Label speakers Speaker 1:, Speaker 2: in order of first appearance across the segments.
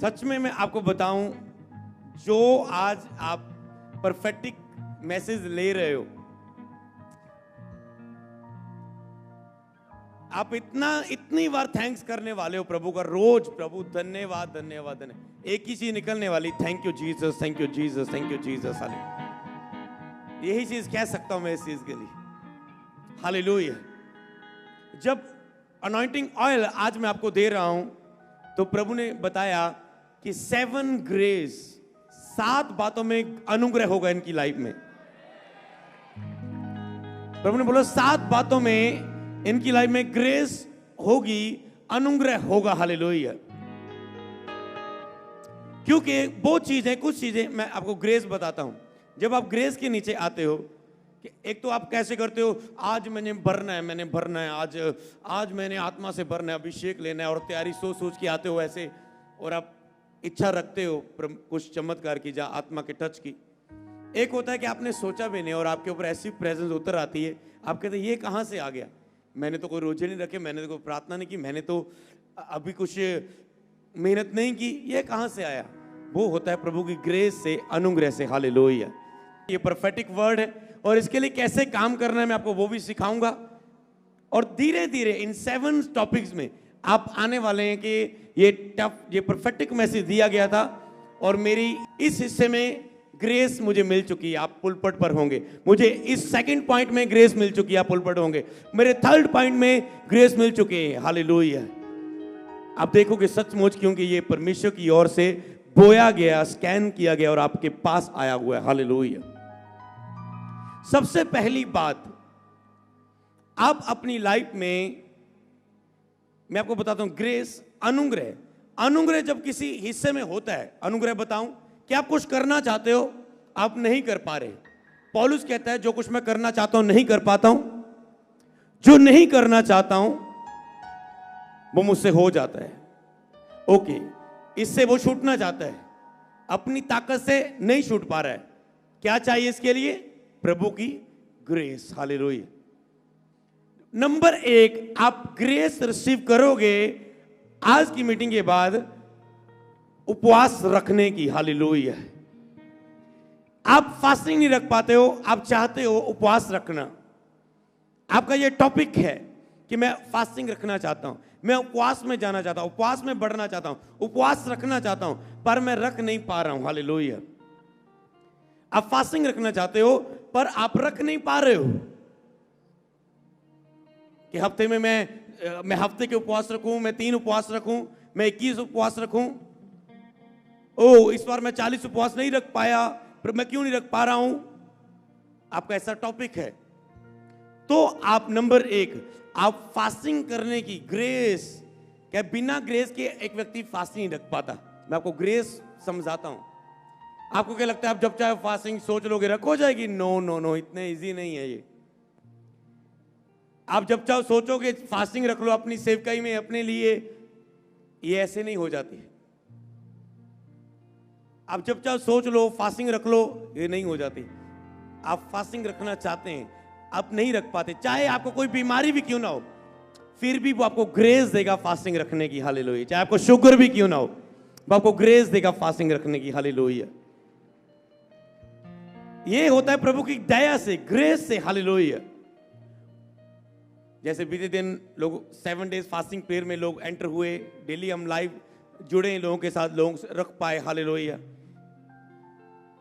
Speaker 1: सच में मैं आपको बताऊं, जो आज आप परफेक्टिक मैसेज ले रहे हो, आप इतनी बार थैंक्स करने वाले हो प्रभु का रोज। प्रभु धन्यवाद धन्यवाद धन्यवाद, एक ही चीज निकलने वाली, thank you Jesus, thank you Jesus, thank you Jesus. यही चीज कह सकता हूं मैं इस चीज के लिए। हालेलुया। जब अनॉइंटिंग ऑयल आज मैं आपको दे रहा हूं, तो प्रभु ने बताया कि 7 ग्रेस, 7 बातों में अनुग्रह होगा इनकी लाइफ में। प्रभु ने बोला 7 बातों में इनकी लाइफ में ग्रेस होगी, अनुग्रह होगा। हालेलुया। क्योंकि वो चीजें, कुछ चीजें मैं आपको ग्रेस बताता हूं। जब आप ग्रेस के नीचे आते हो, कि एक तो आप कैसे करते हो, आज मैंने भरना है, आज मैंने आत्मा से भरना है, अभिषेक लेना है, और तैयारी सोच के आते हो ऐसे, और आप इच्छा रखते हो कुछ चमत्कार की, जा आत्मा के टच की। एक होता है कि आपने सोचा भी नहीं और आपके ऊपर ऐसी प्रेजेंस उतर आती है, आप कहते हैं ये कहां से आ गया, मैंने तो कोई रोजे नहीं रखे, मैंने तो कोई प्रार्थना नहीं की, मैंने तो अभी कुछ मेहनत नहीं की, ये कहां से आया। वो होता है प्रभु की ग्रेस से, अनुग्रह से। हालेलुया। ये प्रोफेटिक वर्ड है, और इसके लिए कैसे काम करना है मैं आपको वो भी सिखाऊंगा। और धीरे धीरे इन 7 टॉपिक्स में आप आने वाले हैं कि ये प्रोफेटिक मैसेज दिया गया था, और मेरी इस हिस्से में ग्रेस मुझे मिल चुकी है, आप पुलपट पर होंगे। मुझे इस सेकंड पॉइंट में ग्रेस मिल चुकी है, आप पुलपट होंगे। मेरे थर्ड पॉइंट में ग्रेस मिल चुकी है। हालेलुया। आप देखोगे सचमुच, क्योंकि ये परमेश्वर की ओर से बोया गया, स्कैन किया गया और आपके पास आया हुआ है। हालेलुया। सबसे पहली बात, आप अपनी लाइफ में, मैं आपको बताता हूं, ग्रेस, अनुग्रह जब किसी हिस्से में होता है, अनुग्रह बताऊं कि आप कुछ करना चाहते हो, आप नहीं कर पा रहे। पौलुस कहता है जो कुछ मैं करना चाहता हूं नहीं कर पाता हूं, जो नहीं करना चाहता हूं वो मुझसे हो जाता है। ओके, इससे वो छूटना चाहता है, अपनी ताकत से नहीं छूट पा रहा है। क्या चाहिए इसके लिए? प्रभु की ग्रेस। हालेलुया। नंबर 1, आप ग्रेस रिसीव करोगे आज की मीटिंग के बाद उपवास रखने की। हालेलुया। आप फास्टिंग नहीं रख पाते हो, आप चाहते हो उपवास रखना, आपका ये टॉपिक है कि मैं फास्टिंग रखना चाहता हूं, मैं उपवास में जाना चाहता हूं, उपवास में बढ़ना चाहता हूं, उपवास रखना चाहता हूं, पर मैं रख नहीं पा रहा हूं। हालेलुया। आप फास्टिंग रखना चाहते हो पर आप रख नहीं पा रहे हो कि हफ्ते में मैं हफ्ते के उपवास रखूं, मैं 3 उपवास रखूं, मैं 21 उपवास रखूं। इस बार मैं 40 उपवास नहीं रख पाया, पर मैं क्यों नहीं रख पा रहा हूं? आपका ऐसा टॉपिक है, तो आप नंबर 1, आप फास्टिंग करने की ग्रेस, क्या बिना ग्रेस के एक व्यक्ति फास्टिंग नहीं रख पाता। मैं आपको ग्रेस समझाता हूं। आपको क्या लगता है आप जब चाहे फास्टिंग सोच लोगे रख हो जाएगी? नो, इतने इजी नहीं है ये। आप जब चाहो सोचोगे फास्टिंग रख लो अपनी सेवकाई में अपने लिए, ये ऐसे नहीं हो जाती। आप जब चाहो सोच लो फास्टिंग रख लो, ये नहीं हो जाती। आप फास्टिंग रखना चाहते हैं, आप नहीं रख पाते, चाहे आपको कोई बीमारी भी क्यों ना हो, फिर भी वो आपको ग्रेस देगा फास्टिंग रखने की। हालेलुया। चाहे आपको शुगर भी क्यों ना हो, वो आपको ग्रेस देगा फास्टिंग रखने की। हालेलुया। ये होता है प्रभु की दया से, ग्रेस से। हालेलुया। जैसे बीते दिन लोग 7 डेज फास्टिंग प्रेयर में लोग एंटर हुए, डेली हम लाइव जुड़े हैं लोगों के साथ, लोग रख पाए। हालेलुया।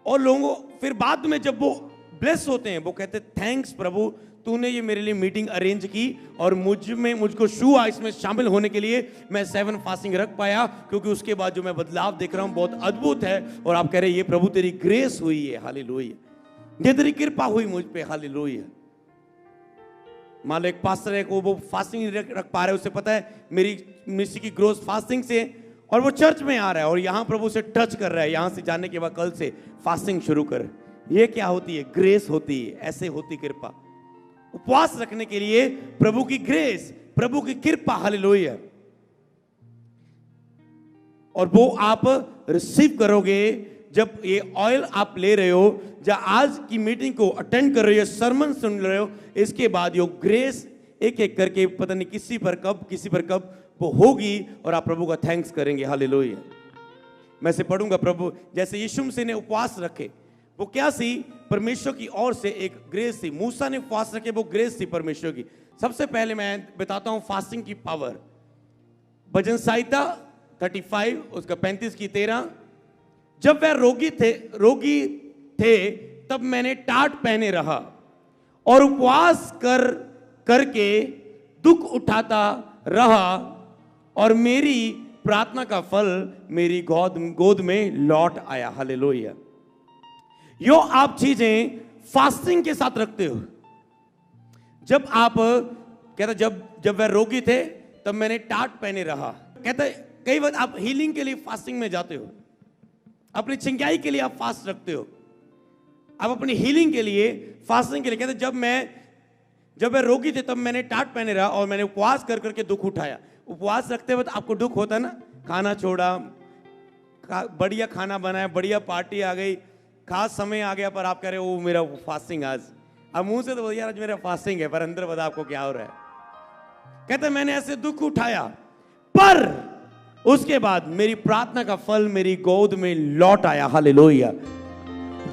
Speaker 1: और लोगों फिर बाद में जब वो ब्लेस होते हैं, वो कहते हैं थैंक्स प्रभु, तूने ये मेरे लिए मीटिंग अरेंज की और मुझको छुआ, इसमें शामिल होने के लिए मैं 7 फास्टिंग रख पाया, क्योंकि उसके बाद जो मैं बदलाव देख रहा हूं बहुत अद्भुत है। और आप कह रहे हैं ये प्रभु तेरी ग्रेस हुई है। हालेलुया। ये तेरी कृपा हुई मुझ पे। हालेलुया। मान लो एक पास्टर है को वो फास्टिंग नहीं रख पा रहे, उसे पता है मेरी मिस्ट्री की ग्रोथ फास्टिंग से, और वो चर्च में आ रहा है और यहां प्रभु से टच कर रहा है, यहां से जाने के बाद कल से फास्टिंग शुरू कर। ये क्या होती है? ग्रेस होती है। ऐसे होती कृपा। उपवास रखने के लिए प्रभु की ग्रेस, प्रभु की कृपा। हालेलुया। और वो आप रिसीव करोगे जब ये ऑयल आप ले रहे हो, जब आज की मीटिंग को अटेंड कर रहे हो, सरमन सुन रहे हो, इसके बाद ये ग्रेस एक एक करके पता नहीं किसी पर कब वो होगी, और आप प्रभु का थैंक्स करेंगे। हालेलुया। मैं से पढ़ूंगा। प्रभु जैसे यीशु मसीह ने उपवास रखे, वो क्या सी? परमेश्वर की ओर से एक ग्रेस थी। मूसा ने उपवास रखे, वो ग्रेस थी परमेश्वर की। सबसे पहले मैं बताता हूं फास्टिंग की पावर। भजन संहिता 35 उसका 35 की 13, जब वह रोगी थे तब मैंने टाट पहने रहा और उपवास करके दुख उठाता रहा, और मेरी प्रार्थना का फल मेरी गोद में लौट आया। हालेलुया। यो आप चीजें फास्टिंग के साथ रखते हो। जब आप कहता जब वह रोगी थे तब मैंने टाट पहने रहा। कहता कई बार आप हीलिंग के लिए फास्टिंग में जाते हो, अपनी चिंगाई के लिए आप फास्ट रखते हो, आप अपनी हीलिंग के लिए फास्टिंग के लिए। कहते जब वह रोगी थे तब मैंने टाट पहने रहा और मैंने उपवास करके दुख उठाया। उपवास रखते वक्त आपको दुख होता है ना, खाना छोड़ा, बढ़िया खाना बनाया, बढ़िया पार्टी आ गई, खास समय आ गया, पर आप कह रहे हो मेरा फास्टिंग आज। अब मुंह से तो यार आज मेरा फास्टिंग है, पर अंदर बता आपको क्या हो रहा है। कहते मैंने ऐसे दुख उठाया, पर उसके बाद मेरी प्रार्थना का फल मेरी गोद में लौट आया। हालेलुया।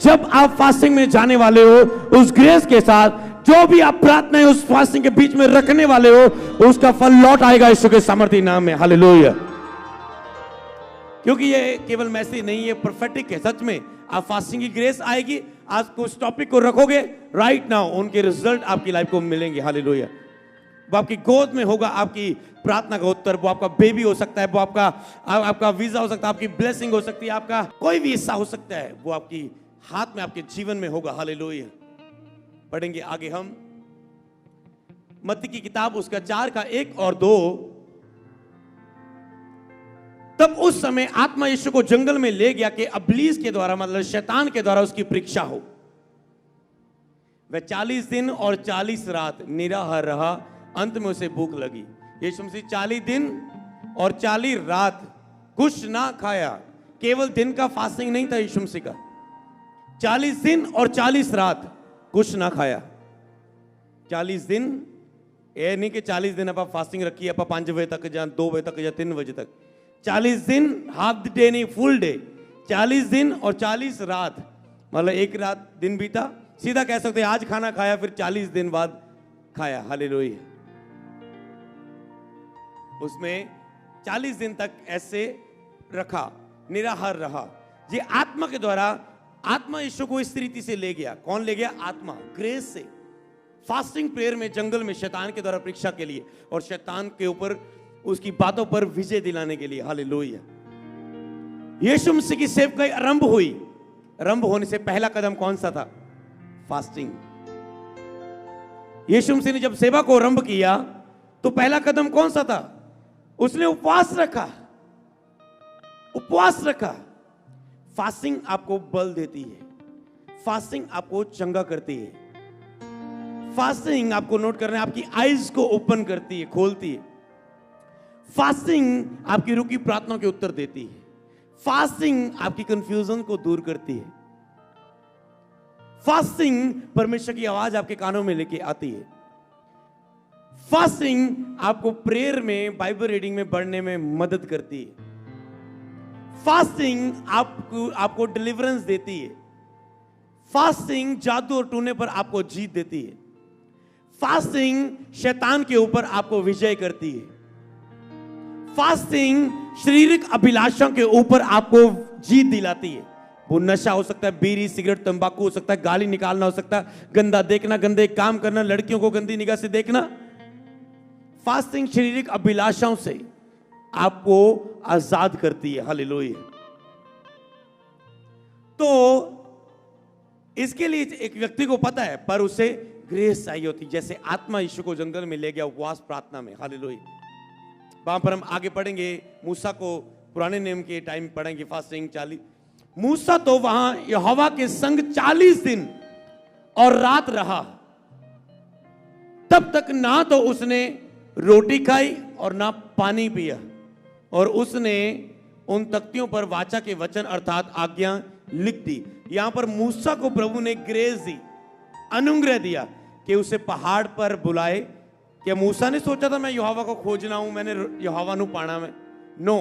Speaker 1: जब आप फास्टिंग में जाने वाले हो, उस ग्रेस के साथ जो भी आप प्रार्थना उस फास्टिंग के बीच में रखने वाले हो, उसका फल लौट आएगा यीशु के सामर्थी नाम में। हालेलुया। क्योंकि ये केवल मैसेज नहीं है, प्रोफेटिक है। सच में आप फास्टिंग की ग्रेस आएगी, आज को उस टॉपिक को रखोगे राइट नाउ, उनके रिजल्ट आपकी लाइफ को मिलेंगे। हालेलुया। वो आपकी गोद में होगा, आपकी प्रार्थना का उत्तर। वो आपका बेबी हो सकता है, वो आपका वीजा हो सकता है, आपकी ब्लेसिंग हो सकती है, आपका कोई भी हिस्सा हो सकता है, वो आपकी हाथ में आपके जीवन में होगा। हालेलुया। पढ़ेंगे आगे हम मत्ती की किताब उसका 4 का 1 और 2। तब उस समय आत्मा यीशु को जंगल में ले गया कि इब्लीस के द्वारा, मतलब शैतान के द्वारा उसकी परीक्षा हो। वह 40 दिन और 40 रात निराहार रहा, अंत में उसे भूख लगी। यीशु मसीह 40 दिन और 40 रात कुछ ना खाया। केवल दिन का फास्टिंग नहीं था यीशु मसीह का, 40 दिन और 40 रात कुछ ना खाया। 40 दिन, ये नहीं कि 40 दिन आप फास्टिंग रखिए, आप 5 बजे तक या 2 बजे तक या 3 बजे तक। 40 दिन, हाफ डे नहीं, फुल डे। 40 दिन और 40 रात, मतलब एक रात दिन बीता, सीधा कह सकते हैं आज खाना खाया, फिर 40 दिन बाद खाया। हालेलुया। उसमें 40 दिन तक ऐसे रखा, निराहार रहा। ये आत्मा के द्वारा, आत्मा यीशु को इस रीति से ले गया। कौन ले गया? आत्मा, ग्रेस से। फास्टिंग प्रेयर में जंगल में शैतान के द्वारा परीक्षा के लिए, और शैतान के ऊपर उसकी बातों पर विजय दिलाने के लिए। हालेलुया। यीशु मसीह की सेवकाई आरंभ हुई। आरंभ होने से पहला कदम कौन सा था? फास्टिंग। यीशु मसीह ने जब सेवा को आरंभ किया तो पहला कदम कौन सा था? उसने उपवास रखा। उपवास रखा। फास्टिंग आपको बल देती है, फास्टिंग आपको चंगा करती है, फास्टिंग आपको नोट करना है, आपकी आईज को ओपन करती है, खोलती है। फास्टिंग आपकी रुकी प्रार्थना के उत्तर देती है। फास्टिंग आपकी कंफ्यूजन को दूर करती है। फास्टिंग परमेश्वर की आवाज आपके कानों में लेके आती है। फास्टिंग आपको प्रेयर में, बाइबल रीडिंग में बढ़ने में मदद करती है। फास्टिंग आपको डिलीवरेंस देती है। फास्टिंग जादू और टूने पर आपको जीत देती है। फास्टिंग शैतान के ऊपर आपको विजय करती है। फास्टिंग शारीरिक अभिलाषाओं के ऊपर आपको जीत दिलाती है। वो नशा हो सकता है, बीड़ी, सिगरेट, तंबाकू हो सकता है, गाली निकालना हो सकता है, गंदा देखना, गंदे काम करना, लड़कियों को गंदी निगाह से देखना। फास्टिंग शारीरिक अभिलाषाओं से आपको आजाद करती है। हालेलुया। तो इसके लिए एक व्यक्ति को पता है, पर उसे ग्रेस चाहिए होती, जैसे आत्मा यीशु को जंगल में ले गया उपवास प्रार्थना में। हालेलुया। वहां पर हम आगे पढ़ेंगे, मूसा को पुराने नियम के टाइम पढ़ेंगे फास्टिंग 40। मूसा तो वहां यहोवा के संग 40 दिन और रात रहा। तब तक ना तो उसने रोटी खाई और ना पानी पिया, और उसने उन तख्तियों पर वाचा के वचन अर्थात आज्ञा लिख दी। यहां पर मूसा को प्रभु ने ग्रेस दी, अनुग्रह दिया कि उसे पहाड़ पर बुलाए। क्या मूसा ने सोचा था मैं यहोवा को खोजना हूं, मैंने यहोवा नु पाना में? नो,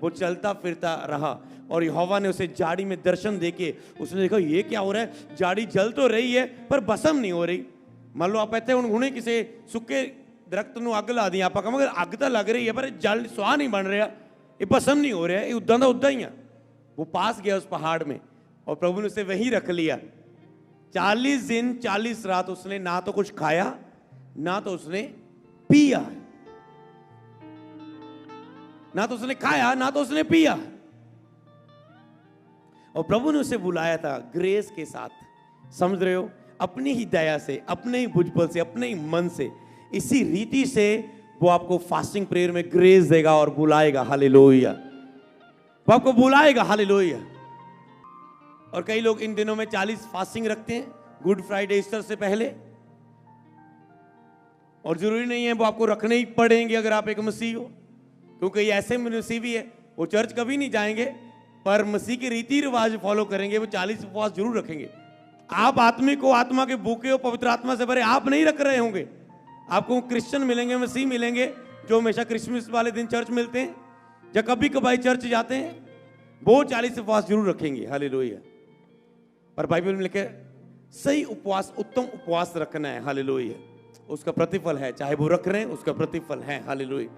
Speaker 1: वो चलता फिरता रहा। और यहोवा ने उसे झाड़ी में दर्शन देके उसने देखा ये क्या हो रहा है, झाड़ी जल तो रही है पर भस्म नहीं हो रही। मान लो आप इतने हुणे किसी सुके दरख्त ਨੂੰ ਅੱਗ ਲਾ दी, आप कहोगे ਅੱਗ ਤਾਂ ਲੱਗ ਰਹੀ है पर जल सुहा नहीं बन रहा, ये भस्म नहीं हो रहा है, ये उदा का उदा ही है। वो पास गया उस पहाड़ में और प्रभु ने उसे वहीं रख लिया। 40 दिन 40 रात उसने ना तो कुछ खाया ना तो उसने पिया, ना तो उसने खाया ना तो उसने पिया। और प्रभु ने उसे बुलाया था ग्रेस के साथ, समझ रहे हो, अपनी ही दया से, अपने ही भुजबल से, अपने ही मन से, इसी रीति से वो आपको फास्टिंग प्रेयर में ग्रेस देगा और बुलाएगा। हालेलुया, वो आपको बुलाएगा। हालेलुया। और कई लोग इन दिनों में 40 फास्टिंग रखते हैं गुड फ्राइडे ईस्टर से पहले, और जरूरी नहीं है वो आपको रखने ही पड़ेंगे अगर आप एक मसीह हो, क्योंकि ऐसे मसीह भी है वो चर्च कभी नहीं जाएंगे पर मसीह के रीति रिवाज फॉलो करेंगे, वो 40 उपवास जरूर रखेंगे। आप आत्मिक हो, आत्मा के भूखे हो, पवित्र आत्मा से भरे, आप नहीं रख रहे होंगे। आपको क्रिश्चियन मिलेंगे, मसीह मिलेंगे जो हमेशा क्रिसमस वाले दिन चर्च मिलते हैं या कभी कभाई चर्च जाते हैं, वो 40 उपवास जरूर रखेंगे। हालेलुया। पर बाइबल में लिखे सही उपवास, उत्तम उपवास रखना है। हालेलुया। उसका प्रतिफल है, चाहे वो रख रहे हैं उसका प्रतिफल है। हालेलुया।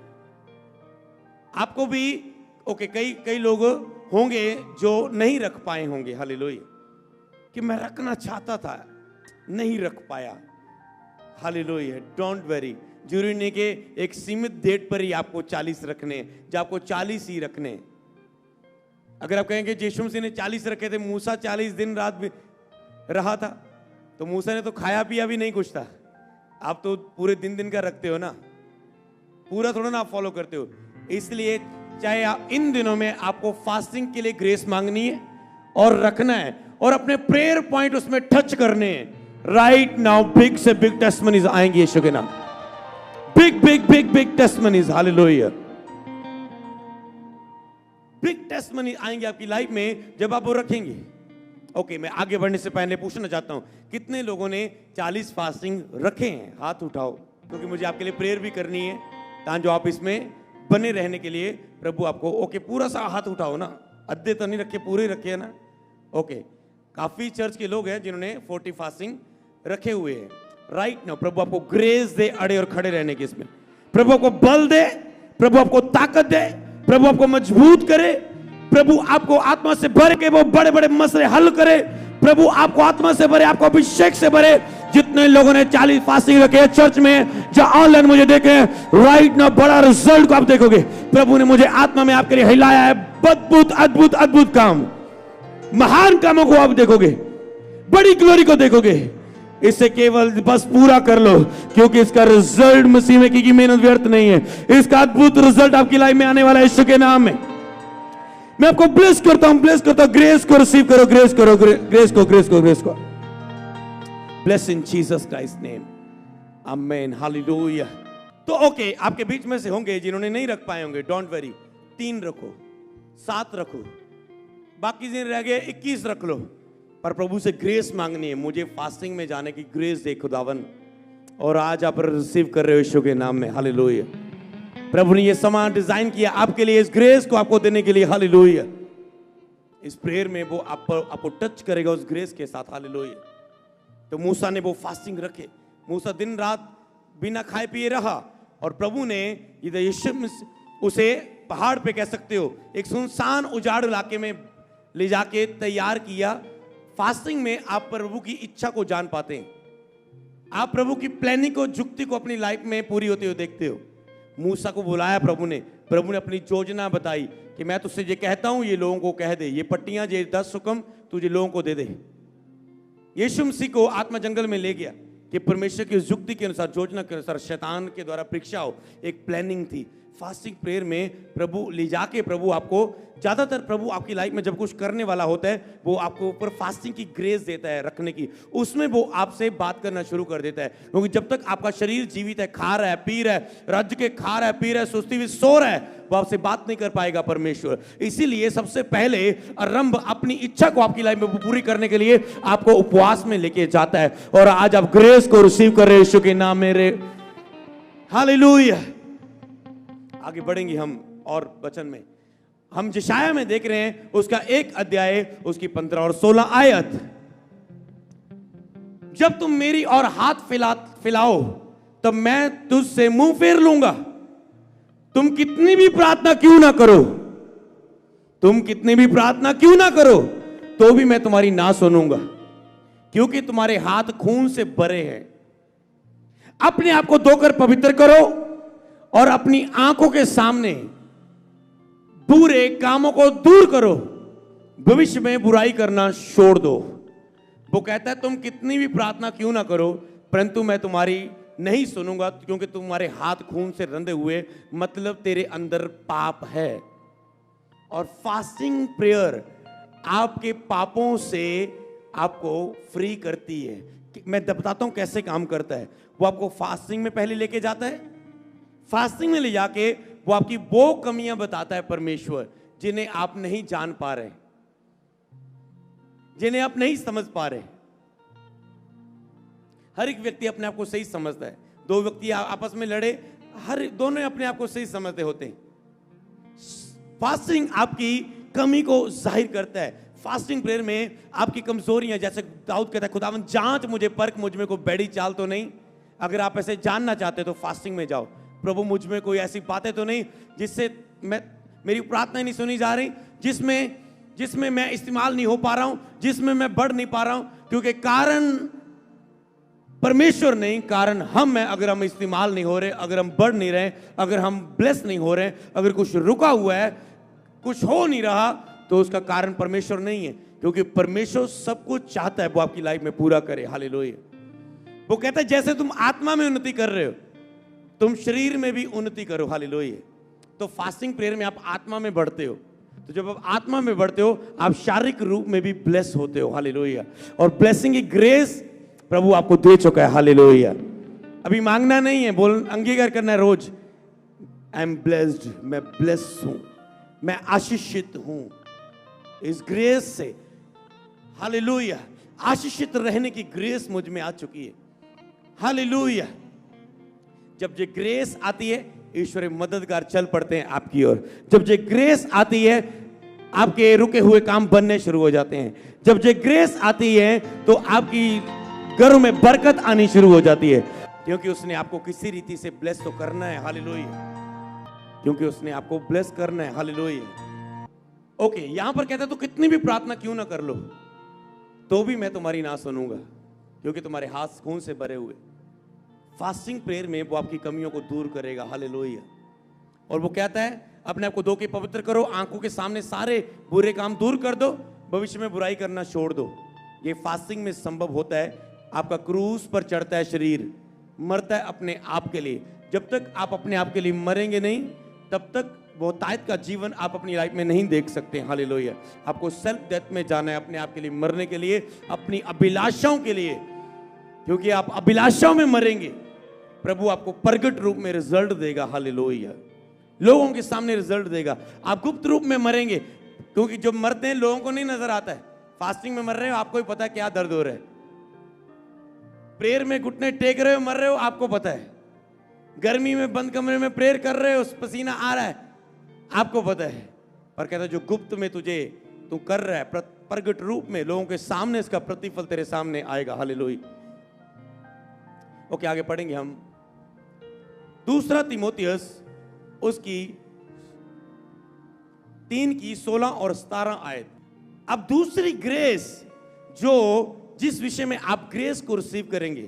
Speaker 1: आपको भी कई लोग होंगे जो नहीं रख पाए होंगे। हालेलुया। कि मैं रखना चाहता था नहीं रख पाया। हालेलुया। डोंट वरी, जरूरी नहीं कि एक सीमित डेट पर ही आपको 40 रखने, जो आपको 40 ही रखने। अगर आप कहेंगे यीशु मसीह ने 40 रखे थे, मूसा 40 दिन रात भी रहा था, तो मूसा ने तो खाया पिया भी नहीं कुछ था। आप तो पूरे दिन का रखते हो ना, पूरा थोड़ा ना आप फॉलो करते हो। इसलिए चाहे आप इन दिनों में आपको फास्टिंग के लिए ग्रेस मांगनी है और रखना है और अपने प्रेयर पॉइंट उसमें टच करने हैं। राइट नाउ बिग से बिग टेस्टिमनीज आएंगे यीशु के नाम, big big big big testimonies. Hallelujah. Big testimony आएंगे आपकी लाइफ में जब आप वो रखेंगे। ओके, मैं आगे बढ़ने से पहले पूछना चाहता हूं कितने लोगों ने 40 फास्टिंग रखे हैं? हाथ उठाओ, क्योंकि मुझे आपके लिए प्रेयर भी करनी है ताकि आप इसमें बने रहने के लिए प्रभु आपको। ओके, पूरा सा हाथ उठाओ ना, अद्धे तो नहीं रखे, पूरे रखे है ना। ओके, काफी चर्च के लोग हैं जिन्होंने 40 फास्टिंग रखे हुए हैं। राइट नाउ प्रभु आपको ग्रेस दे अड़े और खड़े रहने की, इसमें प्रभु आपको बल दे, प्रभु आपको ताकत दे, प्रभु आपको मजबूत करे, प्रभु आपको आत्मा से भर के वो बड़े बड़े मसले हल करे, प्रभु आपको आत्मा से भरे, आपको अभिषेक से भरे। जितने लोगों ने 40 फास्टिंग रखे चर्च में, जो ऑनलाइन मुझे देखे, राइट नाउ बड़ा रिजल्ट को आप देखोगे। प्रभु ने मुझे आत्मा में आपके लिए हिलाया है। अद्भुत अद्भुत अद्भुत काम, महान कामों को आप देखोगे, बड़ी ग्लोरी को देखोगे। इसे केवल बस पूरा कर लो, क्योंकि इसका रिजल्ट मसीह में की मेहनत व्यर्थ नहीं है। इसका अद्भुत रिजल्ट आपकी लाइफ में आने वाला है यीशु के नाम में। मैं आपको ब्लेस करता हूं, ब्लेस करता हूं। ग्रेस को रिसीव करो, ग्रेस करो, ग्रेस को, ग्रेस को, ग्रेस को। ब्लेस इन जीसस क्राइस्ट नेम, आमेन, हालेलुया। तो ओके, आपके बीच में से होंगे जिन्होंने नहीं रख पाए होंगे, डोंट वरी, 3 रखो, 7 रखो, बाकी दिन रह गए 21 रख लो। पर प्रभु से ग्रेस मांगनी है, मुझे फास्टिंग में जाने की ग्रेस दे खुदावन। और आज आप रिसीव कर रहे हो यीशु के नाम में। हालेलुया। प्रभु ने ये सामान डिजाइन किया आपके लिए, इस ग्रेस को आपको देने के लिए। हालेलुया। इस प्रेयर में वो आपको टच करेगा उस ग्रेस के साथ। हालेलुया। तो मूसा ने वो फास्टिंग रखे, मूसा दिन रात बिना खाए पिए रहा, और प्रभु ने यीशु उसे पहाड़ पे, कह सकते हो एक सुनसान उजाड़ इलाके में ले जाके तैयार किया। फास्टिंग में आप प्रभु की इच्छा को जान पाते हैं, आप प्रभु की प्लानिंग को, जुक्ति को अपनी लाइफ में पूरी होते हुए देखते हो। मूसा को बुलाया प्रभु ने अपनी योजना बताई कि मैं तुझसे ये कहता हूं, ये लोगों को कह दे, ये पट्टियां, ये 10 हुक्म तुझे लोगों को दे दे। यीशु मसीह को आत्मा जंगल में ले गया कि परमेश्वर की युक्ति के अनुसार, योजना के अनुसार शैतान के द्वारा परीक्षा हो, एक प्लानिंग थी। फास्टिंग प्रेयर में प्रभु ले जाके, प्रभु आपको ज्यादातर, प्रभु आपकी लाइफ में जब कुछ करने वाला होता है वो आपको ऊपर फास्टिंग की ग्रेस देता है रखने की, उसमें वो आपसे बात करना शुरू कर देता है। क्योंकि जब तक आपका शरीर जीवित है, खा रहा है, पी रहा है, रज के खा रहा है, पी रहा है, सुस्ती हुई सो रहा है, वो आपसे बात नहीं कर पाएगा परमेश्वर। इसीलिए सबसे पहले आरंभ अपनी इच्छा को आपकी लाइफ में पूरी करने के लिए आपको उपवास में लेके जाता है। और आज आप ग्रेस को रिसीव कर रहे हो यीशु के नाम में। हालेलुया। आगे बढ़ेंगे हम और वचन में। हम यशायाह में देख रहे हैं उसका 1 अध्याय उसकी 15 और 16 आयत। जब तुम मेरी और हाथ फैलाओ तब मैं तुझसे मुंह फेर लूंगा। तुम कितनी भी प्रार्थना क्यों ना करो, तुम कितनी भी प्रार्थना क्यों ना करो, तो भी मैं तुम्हारी ना सुनूंगा, क्योंकि तुम्हारे हाथ खून से भरे हैं। अपने आप को धोकर पवित्र करो और अपनी आंखों के सामने बुरे कामों को दूर करो, भविष्य में बुराई करना छोड़ दो। वो कहता है तुम कितनी भी प्रार्थना क्यों ना करो, परंतु मैं तुम्हारी नहीं सुनूंगा, क्योंकि तुम्हारे हाथ खून से रंधे हुए, मतलब तेरे अंदर पाप है। और फास्टिंग प्रेयर आपके पापों से आपको फ्री करती है। मैं बताता हूं कैसे काम करता है। वो आपको फास्टिंग में पहले लेके जाता है, फास्टिंग में ले जाके वो आपकी वो कमियां बताता है परमेश्वर, जिन्हें आप नहीं जान पा रहे, जिन्हें आप नहीं समझ पा रहे। हर एक व्यक्ति अपने आप को सही समझता है। दो व्यक्ति आपस में लड़े, हर दोनों अपने आप को सही समझते होते हैं। फास्टिंग आपकी कमी को जाहिर करता है। फास्टिंग प्रेयर में आपकी कमजोरियां, जैसे दाऊद कहता है खुदावंद जांच मुझे, परख मुझ में कोई बैड़ी चाल तो नहीं। अगर आप ऐसे जानना चाहते तो फास्टिंग में जाओ, प्रभु मुझ में कोई ऐसी बातें तो नहीं जिससे मेरी प्रार्थना नहीं सुनी जा रही, जिसमें मैं इस्तेमाल नहीं हो पा रहा हूं, जिसमें मैं बढ़ नहीं पा रहा हूं। क्योंकि कारण परमेश्वर नहीं, कारण हम हैं। अगर हम इस्तेमाल नहीं हो रहे, अगर हम बढ़ नहीं रहे, अगर हम ब्लेस नहीं हो रहे, अगर कुछ रुका हुआ है, कुछ हो नहीं रहा, तो उसका कारण परमेश्वर नहीं है। क्योंकि परमेश्वर सब कुछ चाहता है वो आपकी लाइफ में पूरा करे। हालेलुया। वो कहता है जैसे तुम आत्मा में उन्नति कर रहे हो, तुम शरीर में भी उन्नति करो। हालेलुया। तो फास्टिंग प्रेयर में आप आत्मा में बढ़ते हो, तो जब आप आत्मा में बढ़ते हो आप शारीरिक रूप में भी ब्लेस होते हो। हालेलुया। और ब्लेसिंग की ग्रेस प्रभु आपको दे चुका है। हालेलुया। अभी मांगना नहीं है, बोल अंगीकार करना है रोज। आई एम ब्लेस्ड, मैं ब्लेस हूं, मैं आशीषित हूं इस ग्रेस से। हालेलुया। आशीषित रहने की ग्रेस मुझ में आ चुकी है। हालेलुया। जब ये ग्रेस आती है, ईश्वरीय मददगार चल पड़ते हैं आपकी ओर। जब ये ग्रेस आती है, आपके रुके हुए काम बनने शुरू हो जाते हैं। जब ये ग्रेस आती है तो आपकी घरों में बरकत आनी शुरू हो जाती है, क्योंकि उसने आपको किसी रीति से ब्लेस तो करना है। हालेलुया। क्योंकि उसने आपको ब्लेस करना है। हालेलुया। ओके, यहां पर कहता है तो कितनी भी प्रार्थना क्यों ना कर लो, तो भी मैं तुम्हारी ना सुनूंगा, क्योंकि तुम्हारे हाथ खून से भरे हुए। फास्टिंग प्रेयर में वो आपकी कमियों को दूर करेगा। हालेलुया। और वो कहता है अपने आप को धो के पवित्र करो, आंखों के सामने सारे बुरे काम दूर कर दो, भविष्य में बुराई करना छोड़ दो। ये फास्टिंग में संभव होता है। आपका क्रूस पर चढ़ता है शरीर, मरता है अपने आप के लिए। जब तक आप अपने आप के लिए मरेंगे नहीं, तब तक वो तायत का जीवन आप अपनी लाइफ में नहीं देख सकते। हालेलुया। आपको सेल्फ डेथ में जाना है, अपने आप के लिए मरने के लिए, अपनी अभिलाषाओं के लिए। क्योंकि आप अभिलाषाओं में मरेंगे, प्रभु आपको प्रगट रूप में रिजल्ट देगा। हालेलुया। लोगों के सामने रिजल्ट देगा। आप गुप्त रूप में मरेंगे, क्योंकि जब मरते हैं लोगों को नहीं नजर आता है। फास्टिंग में मर रहे हो, आपको ही पता है क्या दर्द हो रहा है। प्रेयर में घुटने टेक रहे हो, मर रहे हो, आपको पता है। गर्मी में बंद कमरे में प्रेयर कर रहे हो, पसीना आ रहा है, आपको पता है। और कहता है जो गुप्त में तू कर रहा है, प्रगट रूप में लोगों के सामने इसका प्रतिफल तेरे सामने आएगा। हालेलुया। ओके, आगे पढ़ेंगे हम। दूसरा तीमुथियुस उसकी 3:16 और 17 आयत। अब दूसरी ग्रेस जिस विषय में आप ग्रेस को रिसीव करेंगे,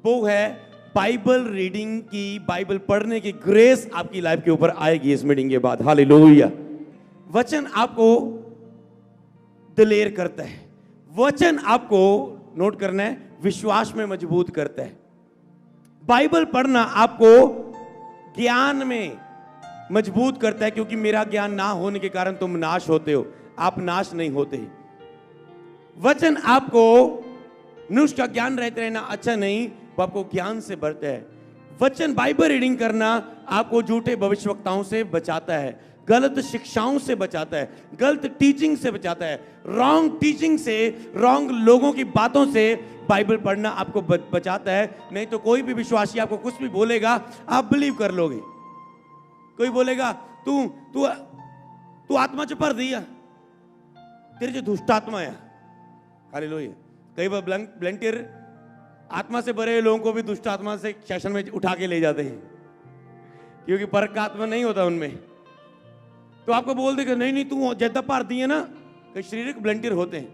Speaker 1: वो है बाइबल रीडिंग की, बाइबल पढ़ने की ग्रेस आपकी लाइफ के ऊपर आएगी इस मीटिंग के बाद। हालेलुया। वचन आपको दिलेर करता है, वचन आपको, नोट करना है, विश्वास में मजबूत करता है। बाइबल पढ़ना आपको ज्ञान में मजबूत करता है, क्योंकि मेरा ज्ञान ना होने के कारण तुम नाश होते हो, आप नाश नहीं होते। वचन आपको मनुष्य का ज्ञान रहते रहना अच्छा नहीं, वो आपको ज्ञान से भरता है। वचन बाइबल रीडिंग करना आपको झूठे भविष्यवक्ताओं से बचाता है, गलत शिक्षाओं से बचाता है, गलत टीचिंग से बचाता है, रॉन्ग टीचिंग से, रॉन्ग लोगों की बातों से बाइबल पढ़ना आपको बचाता है। नहीं तो कोई भी विश्वासी आपको कुछ भी बोलेगा, आप बिलीव कर लोगे। कोई बोलेगा तू तू आत्मा च भर दी आ, तेरे च दुष्ट आत्मा है। हालेलुया। कई बार वॉलंटियर आत्मा से भरे लोगों को भी दुष्ट आत्मा से सेशन में उठा के ले जाते हैं, क्योंकि परख का आत्मा नहीं होता उनमें। तो आपको बोल देगा नहीं नहीं तू जिद्दा भर दी है ना, कई शारीरिक वॉलंटियर होते हैं,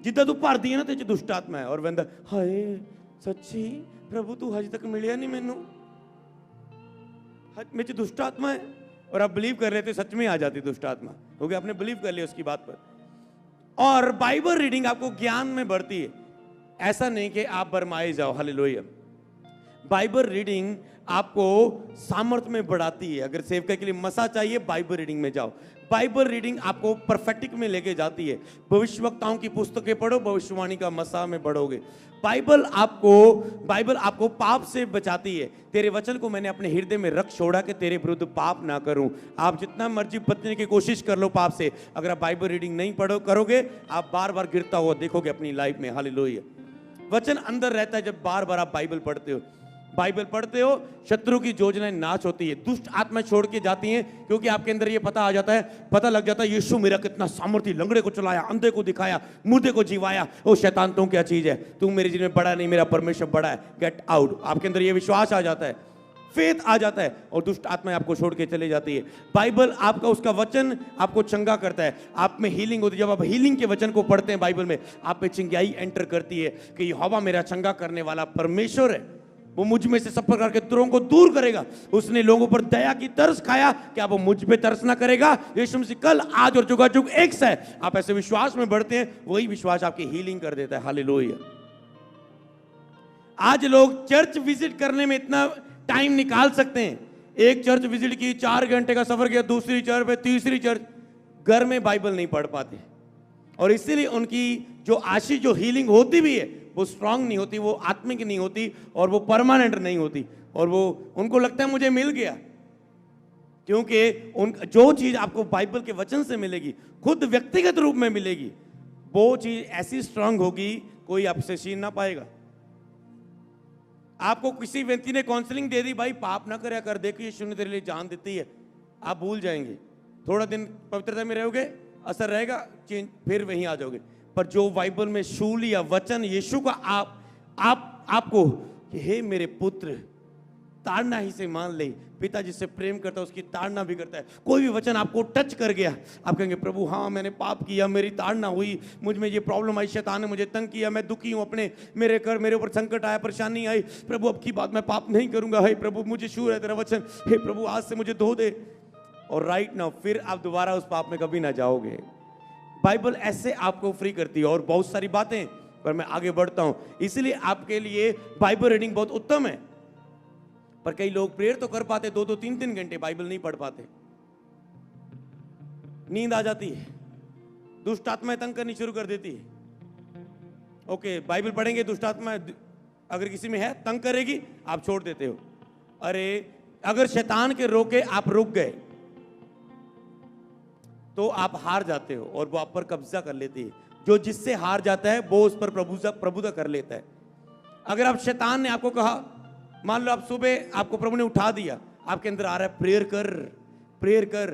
Speaker 1: जिद्दा तू भर दी है ना तेरे च दुष्ट आत्मा है। और बंदा हाय सच्ची प्रभु तू हज तक मिलिया नहीं मैनू, मेरे च दुष्ट आत्मा है। और आप बिलीव कर लेते सच में आ जाती दुष्ट आत्मा, क्योंकि आपने बिलीव कर लिया उसकी बात पर। और बाइबल रीडिंग आपको ज्ञान में बढ़ती है, ऐसा नहीं कि आप बरमाए जाओ। हालेलुया। बाइबल रीडिंग आपको सामर्थ्य में बढ़ाती है। अगर सेवका के लिए मसा चाहिए, बाइबल रीडिंग में जाओ। बाइबल रीडिंग आपको परफेक्टिक में लेके जाती है। भविष्यवक्ताओं की पुस्तकें पढ़ो, भविष्यवाणी का मसा में बढ़ोगे। बाइबल आपको पाप से बचाती है। तेरे वचन को मैंने अपने हृदय में रख छोड़ा कि तेरे विरुद्ध पाप ना करूं। आप जितना मर्जी बचने की कोशिश कर लो पाप से, अगर आप बाइबल रीडिंग नहीं करोगे, आप बार बार गिरता हुआ देखोगे अपनी लाइफ में। हालेलुया। वचन अंदर रहता है जब बार बार आप बाइबल पढ़ते हो। बाइबल पढ़ते हो, शत्रु की योजनाएं नाश होती है, दुष्ट आत्मा छोड़ के जाती हैं, क्योंकि आपके अंदर ये पता लग जाता है यीशु मेरा कितना सामर्थी, लंगड़े को चलाया, अंधे को दिखाया, मुर्दे को जिवाया। ओ शैतान तू क्या चीज है, तू मेरे जीवन में बड़ा नहीं, मेरा परमेश्वर बड़ा है, गेट आउट। आपके अंदर ये विश्वास आ जाता है, फेथ आ जाता है, और दुष्ट आत्मा आपको छोड़ के चले जाती है। बाइबल आपका, उसका वचन आपको चंगा करता है, आप में हीलिंग होती है। जब आप हीलिंग के वचन को पढ़ते हैं बाइबल में, आप में चिंगाई एंटर करती है कि यहोवा मेरा चंगा करने वाला परमेश्वर है, वो मुझ में से सब प्रकार के दुरों को दूर करेगा। उसने लोगों पर दया की तरस खाया, क्या वो मुझ पे तरस ना करेगा? यीशु मसीह कल आज और जुगाजुग एक सा है। आप ऐसे विश्वास में बढ़ते हैं, वही विश्वास आपकी हीलिंग कर देता है। हालेलुया। आज लोग चर्च विजिट करने में इतना टाइम निकाल सकते हैं, एक चर्च विजिट की, 4 घंटे का सफर किया, दूसरी चर्च पे, तीसरी चर्च, घर में बाइबल नहीं पढ़ पाते, और इसीलिए उनकी जो आशीष, जो हीलिंग होती भी है, वो स्ट्रांग नहीं होती, वो आत्मिक नहीं होती, और वो परमानेंट नहीं होती, और वो उनको लगता है मुझे मिल गया। क्योंकि जो चीज आपको बाइबल के वचन से मिलेगी, खुद व्यक्तिगत रूप में मिलेगी, वो चीज ऐसी स्ट्रांग होगी कोई आपसे छीन ना पाएगा। आपको किसी व्यक्ति ने काउंसलिंग दे दी, भाई पाप ना करया कर, देखिए यीशु ने तेरे लिए जान देती है, आप भूल जाएंगे। थोड़ा दिन पवित्रता में रहोगे, असर रहेगा, चेंज, फिर वहीं आ जाओगे। पर जो बाइबल में शूल या वचन यीशु का आपको कि हे मेरे पुत्र, ताड़ना ही से मान ले, पिता जिससे प्रेम करता है उसकी ताड़ना भी करता है। कोई भी वचन आपको टच कर गया, आप कहेंगे प्रभु हाँ मैंने पाप किया, मेरी ताड़ना हुई, मुझ में ये प्रॉब्लम आई, शैतान ने मुझे तंग किया, मैं दुखी हूँ, अपने मेरे ऊपर संकट आया, परेशानी आई, प्रभु अब की बात मैं पाप नहीं करूंगा, हे प्रभु मुझे शूर है तेरा वचन, हे प्रभु आज से मुझे धो दे। और राइट नाउ फिर आप दोबारा उस पाप में कभी ना जाओगे। बाइबल ऐसे आपको फ्री करती है, और बहुत सारी बातें, पर मैं आगे बढ़ता हूं। इसलिए आपके लिए बाइबल रीडिंग बहुत उत्तम है। पर कई लोग प्रेयर तो कर पाते, 2-2, 3-3 घंटे बाइबल नहीं पढ़ पाते, नींद आ जाती है, दुष्ट आत्माएं तंग करनी शुरू कर देती है। ओके बाइबल पढ़ेंगे, दुष्ट आत्मा अगर किसी में है तंग करेगी, आप छोड़ देते हो। अरे अगर शैतान के रोके आप रुक गए तो आप हार जाते हो, और वो आप पर कब्जा कर लेती है। जो जिससे हार जाता है वो उस पर प्रभुता कर लेता है। अगर आप, शैतान ने आपको कहा, मान लो आप सुबह, आपको प्रभु ने उठा दिया, आपके अंदर आ रहा है प्रेयर कर,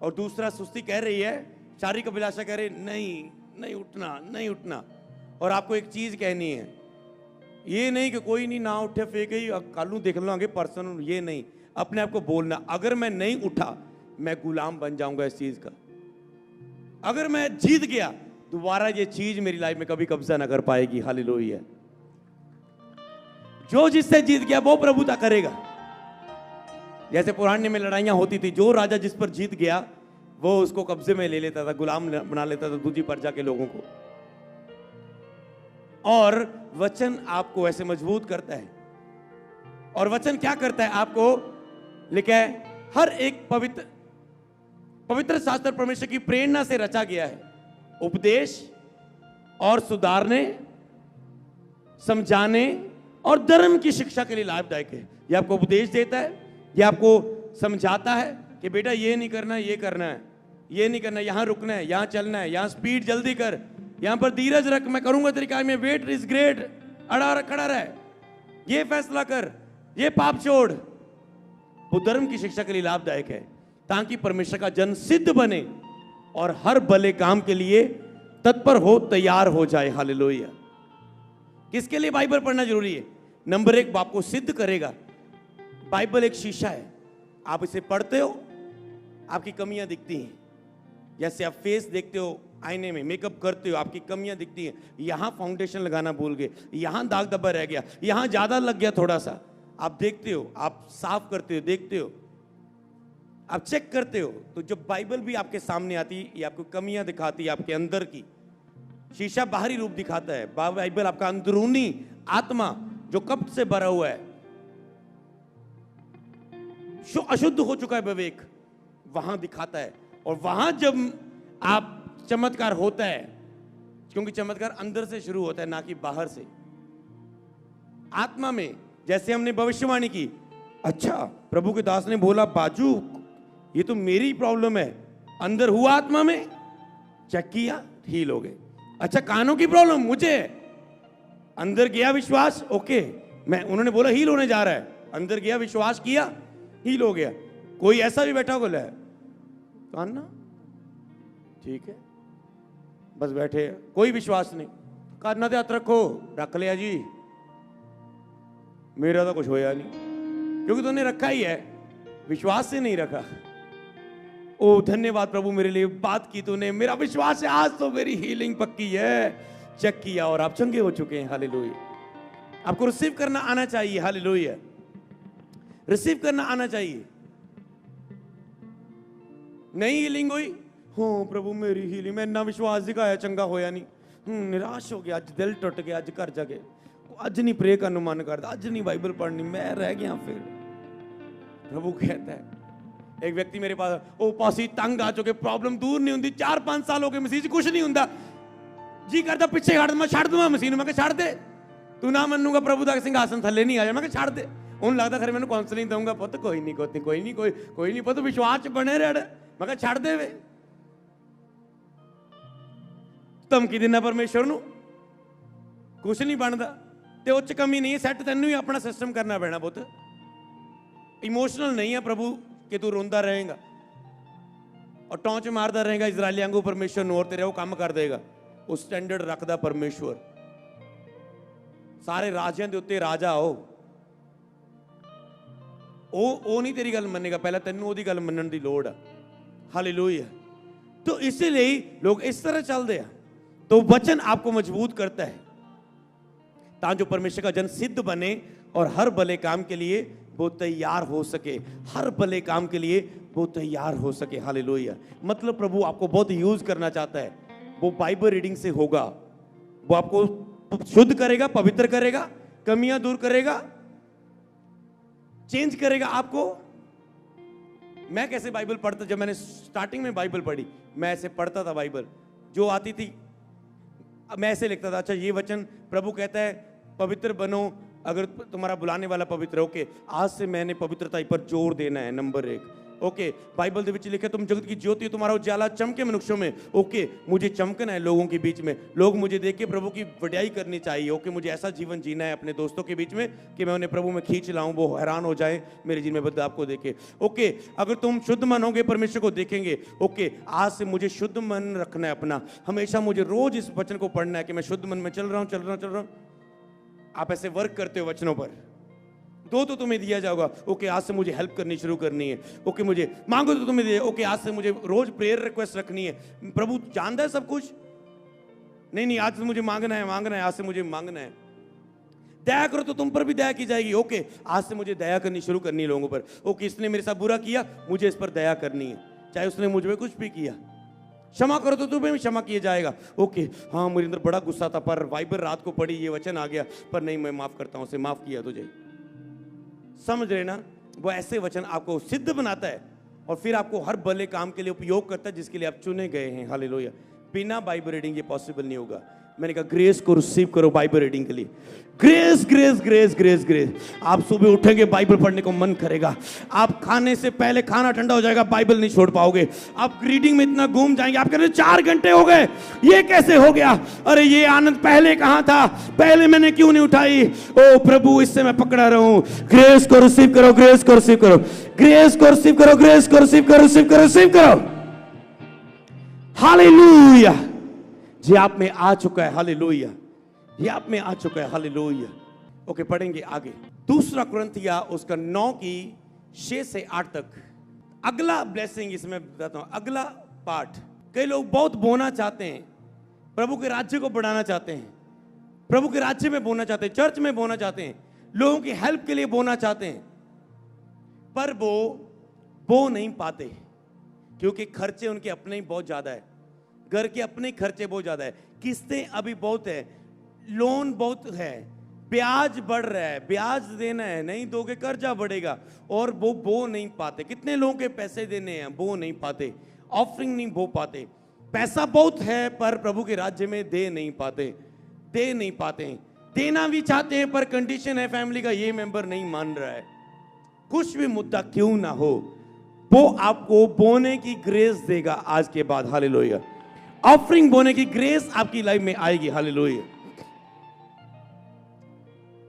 Speaker 1: और दूसरा सुस्ती कह रही है, शारीरिक अभिलाषा कह रही नहीं उठना, और आपको एक चीज कहनी है, ये नहीं कि कोई नहीं ना उठे फेंक ही कालू देख लो आगे पर्सन, ये नहीं, अपने आप को बोलना अगर मैं नहीं उठा मैं गुलाम बन जाऊंगा इस चीज का। अगर मैं जीत गया, दोबारा ये चीज मेरी लाइफ में कभी कब्जा ना कर पाएगी। हालेलुया। जो जिससे जीत गया वो प्रभुता करेगा। जैसे पुराने में लड़ाइयां होती थी, जो राजा जिस पर जीत गया वो उसको कब्जे में ले लेता था, गुलाम बना लेता था दूसरी प्रजा के लोगों को। और वचन आपको ऐसे मजबूत करता है। और वचन क्या करता है? आपको लिखा है, हर एक पवित्र शास्त्र परमेश्वर की प्रेरणा से रचा गया है, उपदेश और सुधारने, समझाने और धर्म की शिक्षा के लिए लाभदायक है। यह आपको उपदेश देता है, यह आपको समझाता है कि बेटा ये नहीं करना, ये करना है, ये नहीं करना, यहां रुकना है, यहां चलना है, यहां स्पीड जल्दी कर, यहां पर धीरज रख, मैं करूंगा तेरी कार्य में, वेट इज ग्रेट, खड़ा रह, ये फैसला कर, ये पाप छोड़। वो धर्म की शिक्षा के लिए लाभदायक है। ताकि परमेश्वर का जन सिद्ध बने और हर भले काम के लिए तत्पर हो, तैयार हो जाए। हालेलुया। किसके लिए बाइबल पढ़ना जरूरी है? नंबर 1, आपको सिद्ध करेगा। बाइबल एक शीशा है, आप इसे पढ़ते हो, आपकी कमियां दिखती हैं। जैसे आप फेस देखते हो आईने में, मेकअप करते हो, आपकी कमियां दिखती हैं। यहां फाउंडेशन लगाना भूल गए, यहां दाग धब्बा रह गया, यहां ज्यादा लग गया थोड़ा सा, आप देखते हो, आप साफ करते हो, देखते हो, आप चेक करते हो। तो जब बाइबल भी आपके सामने आती है, ये आपको कमियां दिखाती है, आपके अंदर की। शीशा बाहरी रूप दिखाता है, बाइबल आपका अंदरूनी आत्मा जो कपट से भरा हुआ है, अशुद्ध हो चुका है विवेक, वहां दिखाता है। और वहां जब आप चमत्कार होता है, क्योंकि चमत्कार अंदर से शुरू होता है, ना कि बाहर से। आत्मा में, जैसे हमने भविष्यवाणी की, अच्छा प्रभु के दास ने बोला बाजू, ये तो मेरी प्रॉब्लम है, अंदर हुआ आत्मा में, चेक किया, हील हो गए। अच्छा कानों की प्रॉब्लम मुझे, अंदर गया विश्वास, ओके, मैं, उन्होंने बोला हील होने जा रहा है, अंदर गया विश्वास किया, हील हो गया। कोई ऐसा भी बैठा होगा, कान्ना ठीक है, बस बैठे, कोई विश्वास नहीं, कान्ना ते हाथ रखो, रख लिया जी, मेरा तो कुछ होया नहीं, क्योंकि तूने रखा ही है, विश्वास से नहीं रखा। ओ धन्यवाद प्रभु, मेरे लिए बात की तूने, मेरा विश्वास है, आज तो मेरी हीलिंग पक्की है। चेक किया और आप चंगे हो चुके हैं। हालेलुया। आपको रिसीव करना आना चाहिए। हालेलुया। रिसीव करना आना चाहिए। नहीं हीलिंग हुई, हो प्रभु मेरी हीलिंग, मैं ना विश्वास दिखाया, चंगा होया नहीं, निराश हो गया, अज दिल टुट गया, अज घर जाके अज नहीं प्रे करने मन करता, अज नहीं बाइबल पढ़नी, मैं रह गया। फिर प्रभु कहता है, एक व्यक्ति मेरे पास, ओ पासी तंग आ चुके, प्रॉब्लम दूर नहीं होती, 4-5 साल हो गए मसीह कुछ नहीं होता, जी करता पिछे हट, मैं छड़ दूंगा मसीह, मैं छड़ दे, तू ना मनूंगा प्रभु का सिंहासन थले नहीं आ जाए, मैं छड़ दे। उन लगता खरे मैंने काउंसलिंग दूंगा, पुत कोई नहीं कोई नहीं पुत, विश्वास बने रह, मैं छड़ दे वे, धमकी देना परमेश्वर नूं, कुछ नहीं बनता, ते उच्च कमी नहीं है, सैट तेनू ही अपना सिस्टम करना पैना पुत। इमोशनल नहीं है प्रभु कि तू रोंदा रहेगा और टॉन्च मारदा रहेगा इजरायली वांगू परमेश्वर नूं, और तेरे वो काम कर देगा। उस स्टैंडर्ड रखदा परमेश्वर, सारे राजियां दे उत्ते राजा हो, ओ नहीं तेरी गल मनेगा, पहले तेनू ओदी गल मनन दी लोड़ है। हालेलुया। तो इसीलिए लोग इस तरह चलते हैं। तो वचन आपको मजबूत करता है ताकि जो परमेश्वर का जन सिद्ध बने और हर भले काम के लिए वो तैयार हो सके, हर भले काम के लिए वो तैयार हो सके। हालेलुया। मतलब प्रभु आपको बहुत यूज करना चाहता है। वो बाइबल रीडिंग से होगा, वो आपको शुद्ध करेगा, पवित्र करेगा, कमियां दूर करेगा, चेंज करेगा आपको। मैं कैसे बाइबल पढ़ता, जब मैंने स्टार्टिंग में बाइबल पढ़ी, मैं ऐसे पढ़ता था बाइबल, जो आती थी मैं ऐसे लिखता था, अच्छा ये वचन प्रभु कहता है पवित्र बनो, अगर तुम्हारा बुलाने वाला पवित्र, ओके, आज से मैंने पवित्रता पर जोर देना है, नंबर 1। ओके, बाइबल दे विच लिखे तुम जगत की ज्योति, तुम्हारा उजाला चमके मनुष्यों में। ओके, मुझे चमकना है लोगों के बीच में, लोग मुझे देख के प्रभु की वड्याई करनी चाहिए। ओके, मुझे ऐसा जीवन जीना है अपने दोस्तों के बीच में कि मैं उन्हें प्रभु में खींच लाऊं, वो हैरान हो जाए मेरे जीवन में बदलाव को देखे। ओके, अगर तुम शुद्ध मन होगे परमेश्वर को देखेंगे। ओके, आज से मुझे शुद्ध मन रखना है अपना, हमेशा मुझे रोज इस वचन को पढ़ना है कि मैं शुद्ध मन में चल रहा हूं। आप ऐसे वर्क करते हो वचनों पर, दो तो तुम्हें दिया जाएगा। ओके, आज से मुझे हेल्प करनी शुरू करनी है। ओके, मुझे मांगो तो तुम्हें दिया। ओके, आज से मुझे रोज प्रेयर रिक्वेस्ट रखनी है। प्रभु जानता है सब कुछ, नहीं आज से मुझे मांगना है, आज से मुझे मांगना है। दया करो तो तुम पर भी दया की जाएगी। ओके, आज से मुझे दया करनी शुरू करनी है लोगों पर। ओके, इसने मेरे साथ बुरा किया, मुझे इस पर दया करनी है, चाहे उसने मुझ पर कुछ भी किया। क्षमा करो तो तुम्हें भी क्षमा किया जाएगा। ओके, हाँ मेरे अंदर बड़ा गुस्सा था, पर बाइबल रात को पढ़ी, ये वचन आ गया, पर नहीं मैं माफ करता हूं, उसे माफ किया तुझे। समझ रहे ना? वो ऐसे वचन आपको सिद्ध बनाता है और फिर आपको हर भले काम के लिए उपयोग करता है जिसके लिए आप चुने गए हैं। हालेलुया। बिना बाइबल रीडिंग ये पॉसिबल नहीं होगा। मैंने कहा ग्रेस को रिसीव करो बाइबल रीडिंग के लिए। Grace grace grace grace grace. आप सुबह उठेंगे बाइबल पढ़ने को मन करेगा, आप खाने से पहले खाना ठंडा हो जाएगा, बाइबल नहीं छोड़ पाओगे। आप रीडिंग में इतना घूम जाएंगे, आप कह रहे 4 घंटे हो गए, ये कैसे हो गया? अरे ये आनंद पहले कहां था, पहले मैंने क्यों नहीं उठाई? ओ प्रभु, इससे मैं पकड़ा रहा हूं। ग्रेस को रिसीव करो, ग्रेस को रिसीव करो। ग्रेस को रिसीव करो, ग्रेस को रिसीव करो, रिसीव करो, रिसीव करो। हालेलुया। ये आप में आ चुका है। हालेलुया। ये आप में आ चुका है। हालेलुया। ओके, पढ़ेंगे आगे। दूसरा कुरिन्थिया उसका 9 की 6 से 8 तक। अगला ब्लेसिंग इसमें बताता हूं, अगला पार्ट। कई लोग बहुत बोना चाहते हैं, प्रभु के राज्य को बढ़ाना चाहते हैं, प्रभु के राज्य में बोना चाहते हैं, चर्च में बोना चाहते हैं, लोगों की हेल्प के लिए बोना चाहते हैं, पर वो बो नहीं पाते क्योंकि खर्चे उनके अपने ही बहुत ज्यादा है। घर के अपने खर्चे बहुत ज्यादा है, किस्तें अभी बहुत है, लोन बहुत है, ब्याज बढ़ रहा है, ब्याज देना है, नहीं दोगे कर्जा बढ़ेगा, और वो बो नहीं पाते। कितने लोगों के पैसे देने हैं, बो नहीं पाते, ऑफरिंग नहीं बो पाते। पैसा बहुत है पर प्रभु के राज्य में दे नहीं पाते, दे नहीं पाते। देना भी चाहते हैं पर कंडीशन है फैमिली का, ये मेंबर नहीं मान रहा है। कुछ भी मुद्दा क्यों ना हो, वो आपको बोने की ग्रेस देगा आज के बाद। हालेलुया। ऑफरिंग बोने की ग्रेस आपकी लाइफ में आएगी। हालेलुया।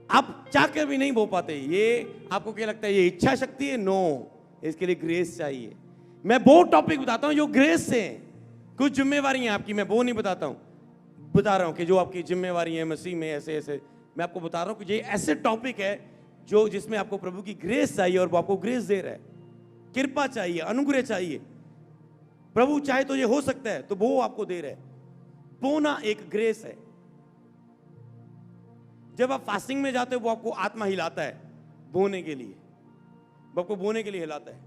Speaker 1: आप चाहकर भी नहीं बो पाते, ये आपको क्या लगता है ये इच्छा शक्ति है? नो, इसके लिए ग्रेस चाहिए। मैं वो टॉपिक बताता हूं जो ग्रेस से, कुछ जिम्मेवारी है आपकी, मैं वो नहीं बताता हूं, बता रहा हूं कि जो आपकी जिम्मेवारी है मसीह में, ऐसे ऐसे मैं आपको बता रहा हूं कि ये ऐसे टॉपिक है जो जिसमें आपको प्रभु की ग्रेस चाहिए और वो आपको ग्रेस दे रहा है। कृपा चाहिए, अनुग्रह चाहिए, प्रभु चाहे तो ये हो सकता है, तो वो आपको दे रहा है। बोना एक ग्रेस है। जब आप फास्टिंग में जाते हो वो आपको आत्मा हिलाता है बोने के लिए, वो आपको बोने के लिए हिलाता है।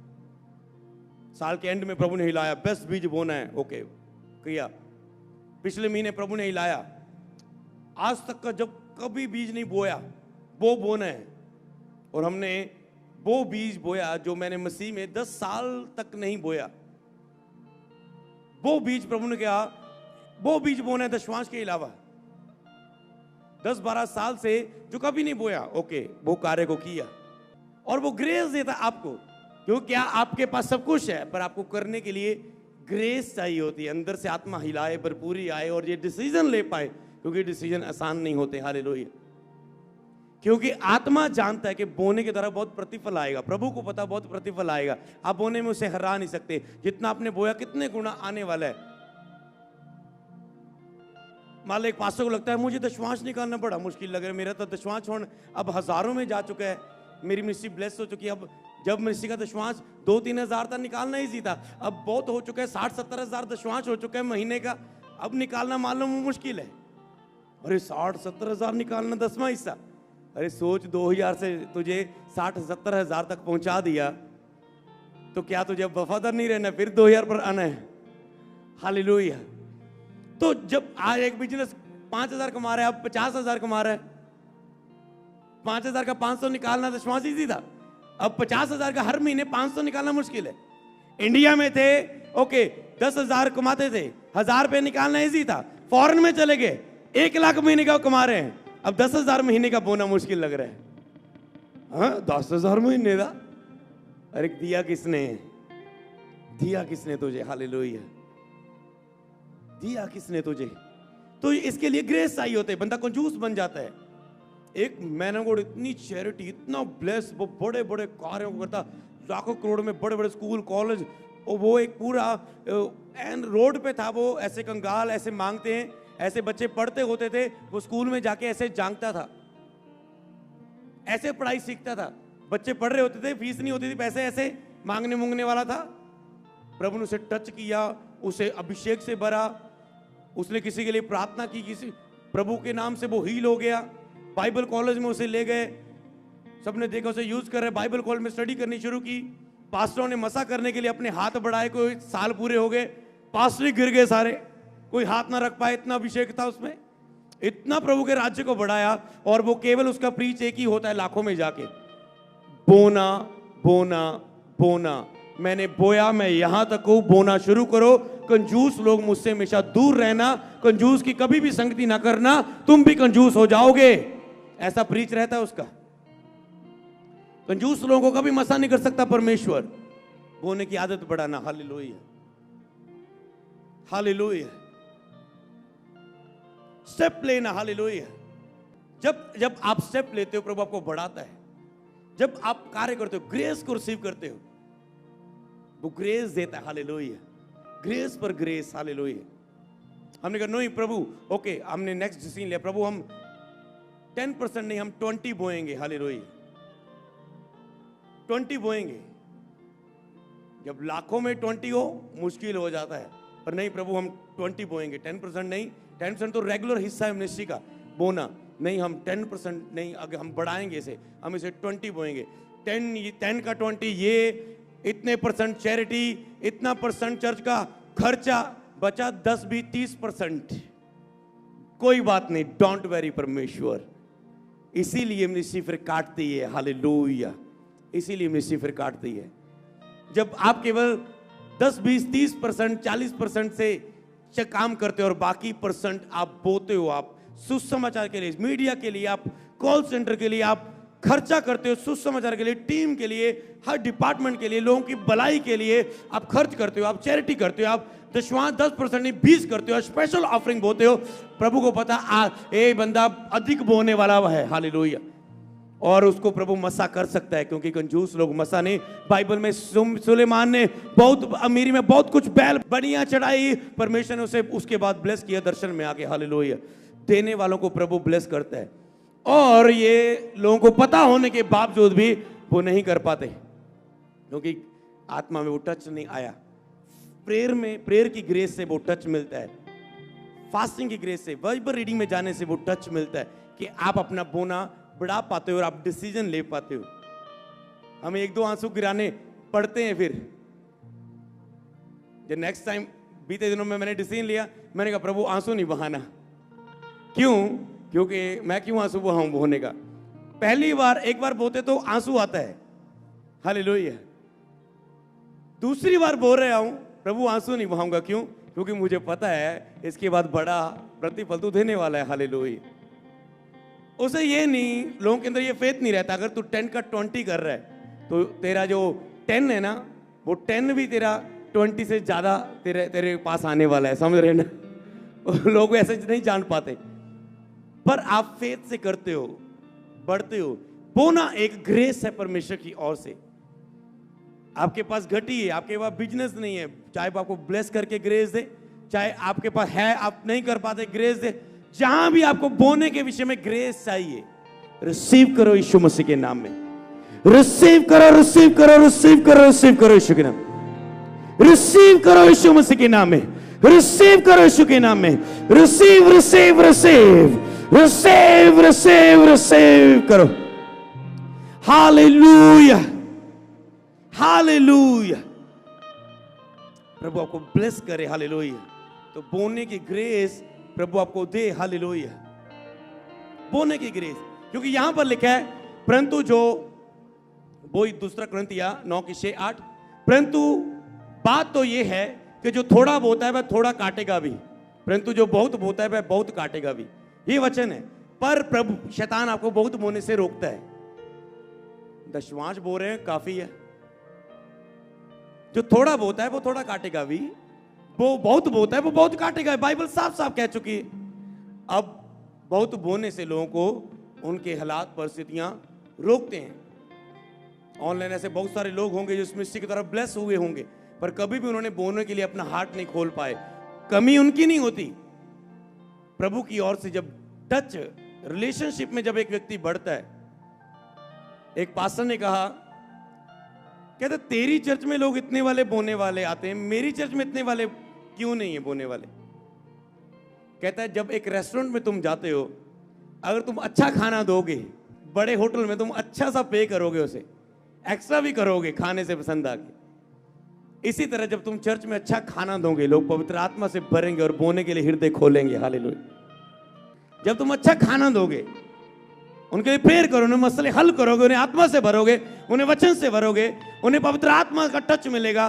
Speaker 1: साल के एंड में प्रभु ने हिलाया, बेस्ट बीज बोना है, ओके किया। पिछले महीने प्रभु ने हिलाया, आज तक का जब कभी बीज नहीं बोया, वो बोना है। और हमने वो बीज बोया जो मैंने मसीह में 10 साल तक नहीं बोया। वो बीज प्रभु ने कहा, वो बीज बोना है दशमांश के अलावा। 10-12 साल से जो कभी नहीं बोया, ओके वो कार्य को किया। और वो ग्रेस देता आपको, क्योंकि क्या आपके पास सब कुछ है पर आपको करने के लिए ग्रेस चाहिए होती है। अंदर से आत्मा हिलाए, भरपूरी आए और ये डिसीजन ले पाए, क्योंकि डिसीजन आसान नहीं होते। हालेलुया। क्योंकि आत्मा जानता है कि बोने की तरह बहुत प्रतिफल आएगा। प्रभु को पता बहुत प्रतिफल आएगा, आप बोने में उसे हरा नहीं सकते। जितना आपने बोया कितने गुना आने वाला है। मान लो एक पास्टर को लगता है मुझे दशमांश निकालना बड़ा मुश्किल लग रहा है, मेरा तो दशमांश होना अब हजारों में जा चुका है, मेरी मिनिस्ट्री ब्लेस हो चुकी है। अब जब मिनिस्ट्री का दशमांश 2-3 हजार था निकालना ही था, अब बहुत हो चुका है, 60-70 हजार दशमांश हो चुका है महीने का, अब निकालना मालूम मुश्किल है। अरे 60-70 हजार निकालना 10वां हिस्सा, अरे सोच 2000 से तुझे 60-70 हजार तक पहुंचा दिया, तो क्या तुझे वफादार नहीं रहना, फिर 2000 पर आना है। हालेलुया। तो जब आज एक बिजनेस 5000 कमा रहा है, अब 50,000 कमा रहा है, 5000 का 500 निकालना दशमांश इजी था, अब 50,000 का हर महीने 500 निकालना मुश्किल है। इंडिया में थे ओके 10,000 कमाते थे, 1000 रुपये निकालना इजी था। फॉरेन में चले गए 1 लाख महीने का कमा रहे हैं, अब 10,000 महीने का बोना मुश्किल लग रहा है। हाँ 10,000 महीने का, अरे दिया किसने, दिया किसने तुझे? हालेलुया। दिया किसने तुझे? तो इसके लिए ग्रेस चाहिए होते, बंदा कंजूस बन जाता है। एक मैन ऑफ गॉड इतनी चैरिटी, इतना ब्लेस, वो बड़े बड़े कार्यों को करता, लाखों करोड़ में बड़े बड़े स्कूल कॉलेज, और वो एक पूरा एंड रोड पे था, वो ऐसे कंगाल ऐसे मांगते हैं, ऐसे बच्चे पढ़ते होते थे, वो स्कूल में जाके ऐसे जांगता था, ऐसे पढ़ाई सीखता था। बच्चे पढ़ रहे होते थे, फीस नहीं होती थी, पैसे ऐसे मांगने वाला था। प्रभु ने उसे टच किया, उसे अभिषेक से भरा, उसने किसी के लिए प्रार्थना की, किसी प्रभु के नाम से वो हील हो गया। बाइबल कॉलेज में उसे ले गए, सबने देखा उसे यूज कर रहे, बाइबल कॉलेज में स्टडी करनी शुरू की। पास्टरों ने मसा करने के लिए अपने हाथ बढ़ाए, कोई साल पूरे हो गए, पास्टर गिर गए सारे, कोई हाथ ना रख पाए, इतना अभिषेक था उसमें। इतना प्रभु के राज्य को बढ़ाया, और वो केवल उसका प्रीच एक ही होता है लाखों में जाके, बोना बोना बोना। मैंने बोया, मैं यहां तक हूं, बोना शुरू करो। कंजूस लोग मुझसे हमेशा दूर रहना, कंजूस की कभी भी संगति ना करना, तुम भी कंजूस हो जाओगे, ऐसा प्रीच रहता है उसका। कंजूस लोगों को कभी मसा नहीं कर सकता परमेश्वर। बोने की आदत बढ़ाना। Hallelujah, hallelujah. स्टेप लेना। हालेलुया। जब आप स्टेप लेते हो प्रभु आपको बढ़ाता है। जब आप कार्य करते हो, ग्रेस को रिसीव करते हो, वो ग्रेस देता है, हालेलुया, ग्रेस पर ग्रेस, हालेलुया। हमने कहा नहीं प्रभु, ओके, हमने नेक्स्ट डिसीजन लिया, प्रभु हम 10% नहीं, हम 20 बोएंगे, हालेलुया, 20 बोएंगे। जब लाखों में 20 हो मुश्किल हो जाता है, पर नहीं प्रभु हम 20 बोएंगे, 10% नहीं, 10% तो रेगुलर हिस्सा है मिनिस्ट्री का बोना, नहीं हम 10% नहीं, अगर हम बढ़ाएंगे इसे, हम इसे 20 बोएंगे, 10 का 20, ये इतने % चैरिटी, इतना % चर्च का खर्चा, बचा 10 भी 30%, कोई बात नहीं, डोंट वेरी परमेश्वर। इसीलिए मिनिस्ट्री फिर काटती है, हालेलुया, इसीलिए मिनिस्ट्री फिर काटती है। जब आप केवल 10, 20, 30%, 40% से काम करते हो और बाकी % आप बोते हो, आप सुसमाचार के लिए, मीडिया के लिए, आप कॉल सेंटर के लिए आप खर्चा करते हो, सुसमाचार के लिए, टीम के लिए, हर डिपार्टमेंट के लिए, लोगों की भलाई के लिए आप खर्च करते हो, आप चैरिटी करते हो, आप दशवां 10% नहीं 20 करते हो, स्पेशल ऑफरिंग बोते हो। प्रभु को पता ए बंदा अधिक बोने वाला है, हालेलुया, और उसको प्रभु मसा कर सकता है, क्योंकि कंजूस लोग मसा नहीं। बाइबल में सुलेमान ने बहुत अमीरी में बहुत कुछ बैल बनिया चढ़ाई, परमेश्वर ने उसे उसके बाद ब्लेस किया दर्शन में आके, हालेलुया। देने वालों को प्रभु ब्लेस करता है, और ये लोगों को पता होने के बावजूद भी वो नहीं कर पाते, क्योंकि आत्मा में वो टच नहीं आया। प्रेयर की ग्रेस से वो टच मिलता है, फास्टिंग की ग्रेस से, बाइबल रीडिंग में जाने से वो टच मिलता है कि आप अपना बोना बढ़ा पाते हो और आप डिसीजन ले पाते हो। हमें 1-2 आंसू गिराने पड़ते हैं, फिर जब नेक्स्ट टाइम, बीते दिनों में मैंने डिसीजन लिया, मैंने कहा प्रभु आंसू नहीं बहाना। क्यों? क्योंकि मैं क्यों आंसू बहाऊं बोने का, पहली बार एक बार बोते तो आंसू आता है, हालेलुया, दूसरी बार बोल रहा हूं प्रभु आंसू नहीं बहाऊंगा। क्यों? क्योंकि मुझे पता है इसके बाद बड़ा प्रतिफल तो देने वाला है, हालेलुया। उसे ये नहीं, लोगों के अंदर ये फेथ नहीं रहता, अगर तू 10 का 20 कर रहा है तो तेरा जो 10 है ना, वो 10 भी तेरा 20 से ज्यादा तेरे पास आने वाला है, समझ रहे ना। लोग ऐसे नहीं जान पाते, पर आप फेथ से करते हो, बढ़ते हो। बोना एक ग्रेस है परमेश्वर की ओर से। आपके पास घटी है, आपके पास बिजनेस नहीं है, चाहे आपको ब्लेस करके ग्रेस दे, चाहे आपके पास है आप नहीं कर पाते ग्रेस दे, जहां भी आपको बोने के विषय में ग्रेस चाहिए, रिसीव करो यीशु मसीह के नाम में, रिसीव करो, रिसीव करो, रिसीव करो, रिसीव करो यीशु के नाम, रिसीव करो यीशु मसीह के नाम में, रिसीव करो यीशु के नाम में, receive receive receive receive receive receive करो, हालेलुया, हालेलुया। प्रभु आपको ब्लेस करे, हालेलुया। तो बोने की ग्रेस प्रभु आपको दे, हालेलुया, बोने की ग्रेस। क्योंकि यहां पर लिखा है, परंतु जो, वो 2 कुरिन्थिया 9:6-8, परंतु बात तो ये है कि जो थोड़ा बोता है वह थोड़ा काटेगा भी, परंतु जो बहुत बोता है वह बहुत काटेगा भी, ये वचन है। पर प्रभु शैतान आपको बहुत बोने से रोकता है। दशवांश बो रहे हैं काफी है, जो थोड़ा बोता है वो थोड़ा काटेगा भी, वो बहुत बोता है वो बहुत काटेगा, बाइबल साफ साफ कह चुकी है। अब बहुत बोने से लोगों को उनके हालात परिस्थितियां रोकते हैं। ऑनलाइन ऐसे बहुत सारे लोग होंगे जो इस मिस्ट्री की तरफ ब्लेस हुए होंगे, पर कभी भी उन्होंने बोने के लिए अपना हार्ट नहीं खोल पाए। कमी उनकी नहीं होती, प्रभु की ओर से जब टच, रिलेशनशिप में जब एक व्यक्ति बढ़ता है। एक पास्टर ने कहा, कहते तेरी चर्च में लोग इतने वाले बोने वाले आते हैं, मेरी चर्च में इतने वाले क्यों नहीं है बोने वाले। कहता है जब एक रेस्टोरेंट में तुम जाते हो, अगर तुम अच्छा खाना दोगे, बड़े होटल में तुम अच्छा सा पे करोगे, उसे एक्स्ट्रा भी करोगे खाने से पसंद आके, इसी तरह जब तुम चर्च में अच्छा खाना दोगे, लोग पवित्र आत्मा से भरेंगे और बोने के लिए हृदय खोलेंगे, हालेलुया। जब तुम अच्छा खाना दोगे, उनके लिए प्रेयर करो, उन्हें मसले हल करोगे, उन्हें आत्मा से भरोगे, उन्हें वचन से भरोगे, उन्हें पवित्र आत्मा का टच मिलेगा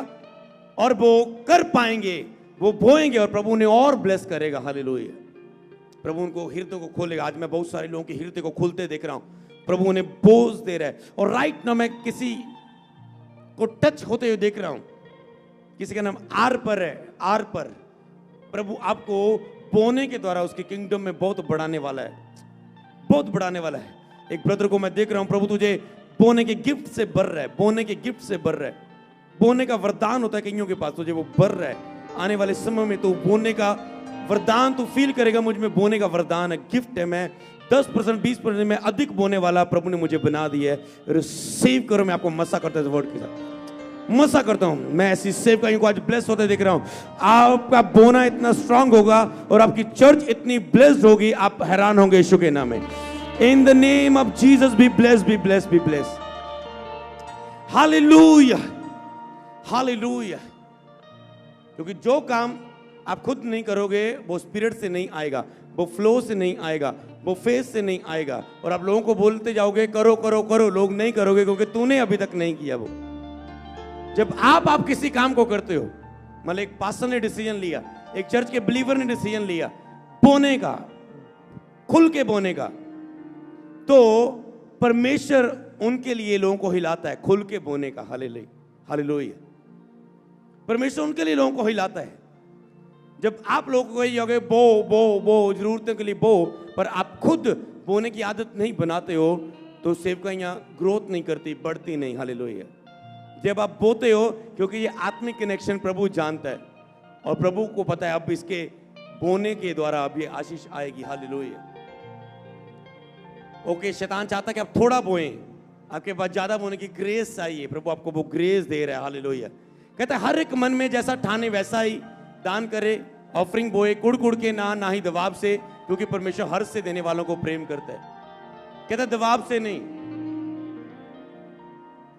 Speaker 1: और वो कर पाएंगे, वो बोएंगे और प्रभु उन्हें और ब्लेस करेगा, हालेलुया। प्रभु उनको हृदय को खोलेगा। आज मैं बहुत सारे लोगों के हृदय को खुलते देख रहा हूं, प्रभु उन्हें बोझ दे रहा है। और राइट ना मैं किसी को टच होते हुए देख रहा हूं, किसी का नाम आर पर है, आर पर। प्रभु आपको बोने के द्वारा उसके किंगडम में बहुत बढ़ाने वाला है, बहुत बढ़ाने वाला है। एक ब्रदर को मैं देख रहा हूं, प्रभु तुझे बोने के गिफ्ट से भर रहा है, बोने के गिफ्ट से भर रहा है, बोने का वरदान होता है कईयों के पास, तुझे वो बर रहा है आने वाले समय में, तो बोने का वरदान तू फील करेगा, मुझ में बोने का वरदान है, गिफ्ट है, मैं 10% 20% में अधिक बोने वाला प्रभु ने मुझे बना दिया है। रिसीव करो। मैं आपको मसा करता हूं वर्ड के साथ, मसा करता हूं। मैं ऐसी सेवकाइयों को आज ब्लेस होते देख रहा हूं। आपका बोना इतना स्ट्रांग होगा और आपकी चर्च इतनी ब्लेस्ड होगी, आप हैरान होंगे यीशु के नाम में। In the name of Jesus be blessed, be blessed, be blessed. Hallelujah, hallelujah. क्योंकि जो काम आप खुद नहीं करोगे वो स्पिरिट से नहीं आएगा, वो फ्लो से नहीं आएगा, वो फेस से नहीं आएगा। और आप लोगों को बोलते जाओगे करो करो करो, लोग नहीं करोगे क्योंकि तूने अभी तक नहीं किया वो। जब आप किसी काम को करते हो, मतलब एक पास्टर ने डिसीजन लिया, एक चर्च के बिलीवर ने डिसीजन लिया बोने का, खुल के बोने का, तो परमेश्वर उनके लिए लोगों को हिलाता है, खुल के बोने का। Hallelujah, hallelujah. परमेश्वर उनके लिए लोगों को हिलाता है। जब आप लोगों को ये बो बो बो जरूरतों के लिए बो, पर आप खुद बोने की आदत नहीं बनाते हो, तो सेवकाइयां ग्रोथ नहीं करती, बढ़ती नहीं। हालेलुया। जब आप बोते हो, क्योंकि ये आत्मिक कनेक्शन प्रभु जानता है और प्रभु को पता है अब इसके बोने के द्वारा अब ये आशीष आएगी। हालेलुया। ओके, शैतान चाहता है कि आप थोड़ा बोएं, आपके पास ज्यादा बोने की ग्रेस चाहिए, प्रभु आपको वो ग्रेस दे रहा है। हालेलुया। कहता है हर एक मन में जैसा ठाने वैसा ही दान करे, ऑफरिंग बोए, कुड़ कुड़ के ना ही दबाव से, क्योंकि परमेश्वर हर्ष से देने वालों को प्रेम करता है। कहता है दबाव से नहीं,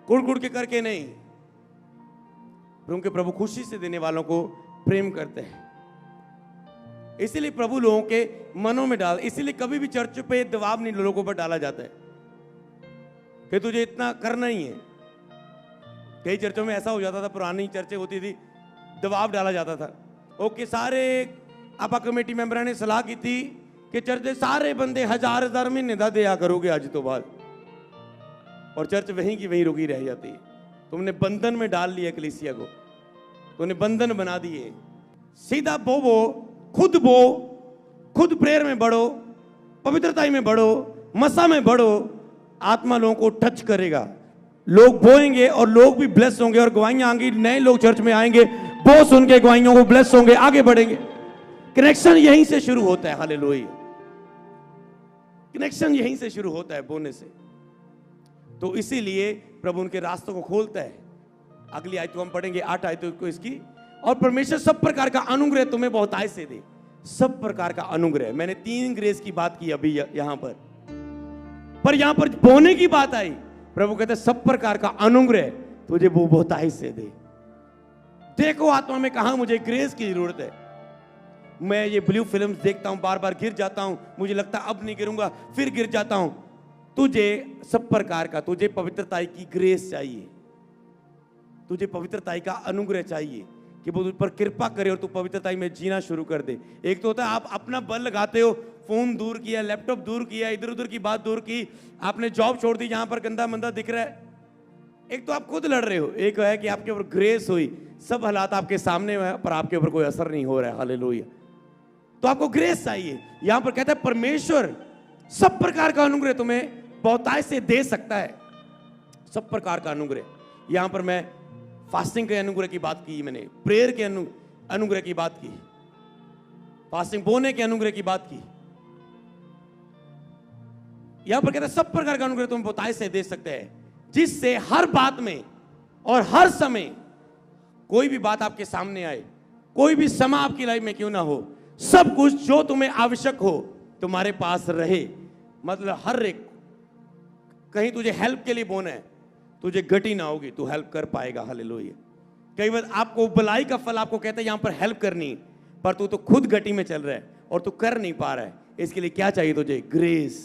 Speaker 1: कुड़ कुड़ के करके नहीं, क्योंकि प्रभु खुशी से देने वालों को प्रेम करते हैं। इसीलिए प्रभु लोगों के मनों में डाल, इसीलिए कभी भी चर्च पे दबाव नहीं लोगों पर डाला जाता है कि तुझे इतना करना ही है। कई चर्चों में ऐसा हो जाता था, पुरानी चर्चें होती थी, दबाव डाला जाता था। ओके, सारे आपा कमेटी मेंबरों ने सलाह की थी कि चर्च दे सारे बंदे 1000 महीने दा दिया करोगे आज तो बाद, और चर्च वहीं की वहीं रुकी रह जाती है। तुमने बंधन में डाल लिया कलीसिया को, तुमने बंधन बना दिए। सीधा बो, खुद प्रेयर में बढ़ो, पवित्रता में बढ़ो, मसा में बढ़ो, आत्मा लोगों को टच करेगा। लोग बोएंगे और लोग भी ब्लेस होंगे और गवाहियां आएंगी, नए लोग चर्च में आएंगे, वो सुन के गवाहियों को ब्लेस होंगे, आगे बढ़ेंगे। कनेक्शन यहीं से शुरू होता है। हालेलुया। कनेक्शन यहीं से शुरू होता है, बोने से। तो इसीलिए प्रभु उनके रास्तों को खोलता है। अगली आयत को हम पढ़ेंगे, 8 आयतों को इसकी। और परमेश्वर सब प्रकार का अनुग्रह तुम्हें बहुतायत से दे। सब प्रकार का अनुग्रह, मैंने 3 ग्रेस की बात की अभी यहां पर यहां पर बोने की बात आई। प्रभु कहते सब प्रकार का अनुग्रह तुझे वो बहुतायत से दे। देखो आत्मा में कहा मुझे ग्रेस की जरूरत है। मैं ये ब्लू फिल्म्स देखता हूं, बार बार गिर जाता हूं, मुझे लगता अब नहीं गिरूंगा, फिर गिर जाता हूं। तुझे सब प्रकार का, तुझे पवित्रता की ग्रेस चाहिए, तुझे पवित्रता का अनुग्रह चाहिए कि वो तुझ पर कृपा करे और तू पवित्रता में जीना शुरू कर दे। एक तो होता है आप अपना बल लगाते हो, फोन दूर किया, लैपटॉप दूर किया, इधर उधर की बात दूर की, आपने जॉब छोड़ दी जहां पर गंदा मंदा दिख रहा है। एक तो आप खुद लड़ रहे हो, एक है कि आपके ऊपर ग्रेस हुई, सब हालात आपके सामने है पर आपके ऊपर कोई असर नहीं हो रहा है। हालेलुया। तो आपको ग्रेस चाहिए। यहां पर कहता है परमेश्वर सब प्रकार का अनुग्रह तुम्हें बहुतायत से दे सकता है। सब प्रकार का अनुग्रह। यहां पर मैं फास्टिंग के अनुग्रह की बात की, मैंने प्रेयर के अनुग्रह की बात की, फास्टिंग बोने के अनुग्रह की बात की। यहां पर कहता है सब प्रकार का अनुग्रह तुम्हें बहुतायत से दे सकते हैं, जिससे हर बात में और हर समय, कोई भी बात आपके सामने आए, कोई भी समय आपकी लाइफ में क्यों ना हो, सब कुछ जो तुम्हें आवश्यक हो तुम्हारे पास रहे। मतलब हर एक, कहीं तुझे हेल्प के लिए बोना है, तुझे घटी ना होगी, तू हेल्प कर पाएगा। हालेलुया। कई बार आपको भलाई का फल आपको कहता है यहां पर हेल्प करनी, पर तू तो खुद घटी में चल रहा है और तू कर नहीं पा रहा है। इसके लिए क्या चाहिए तुझे? ग्रेस,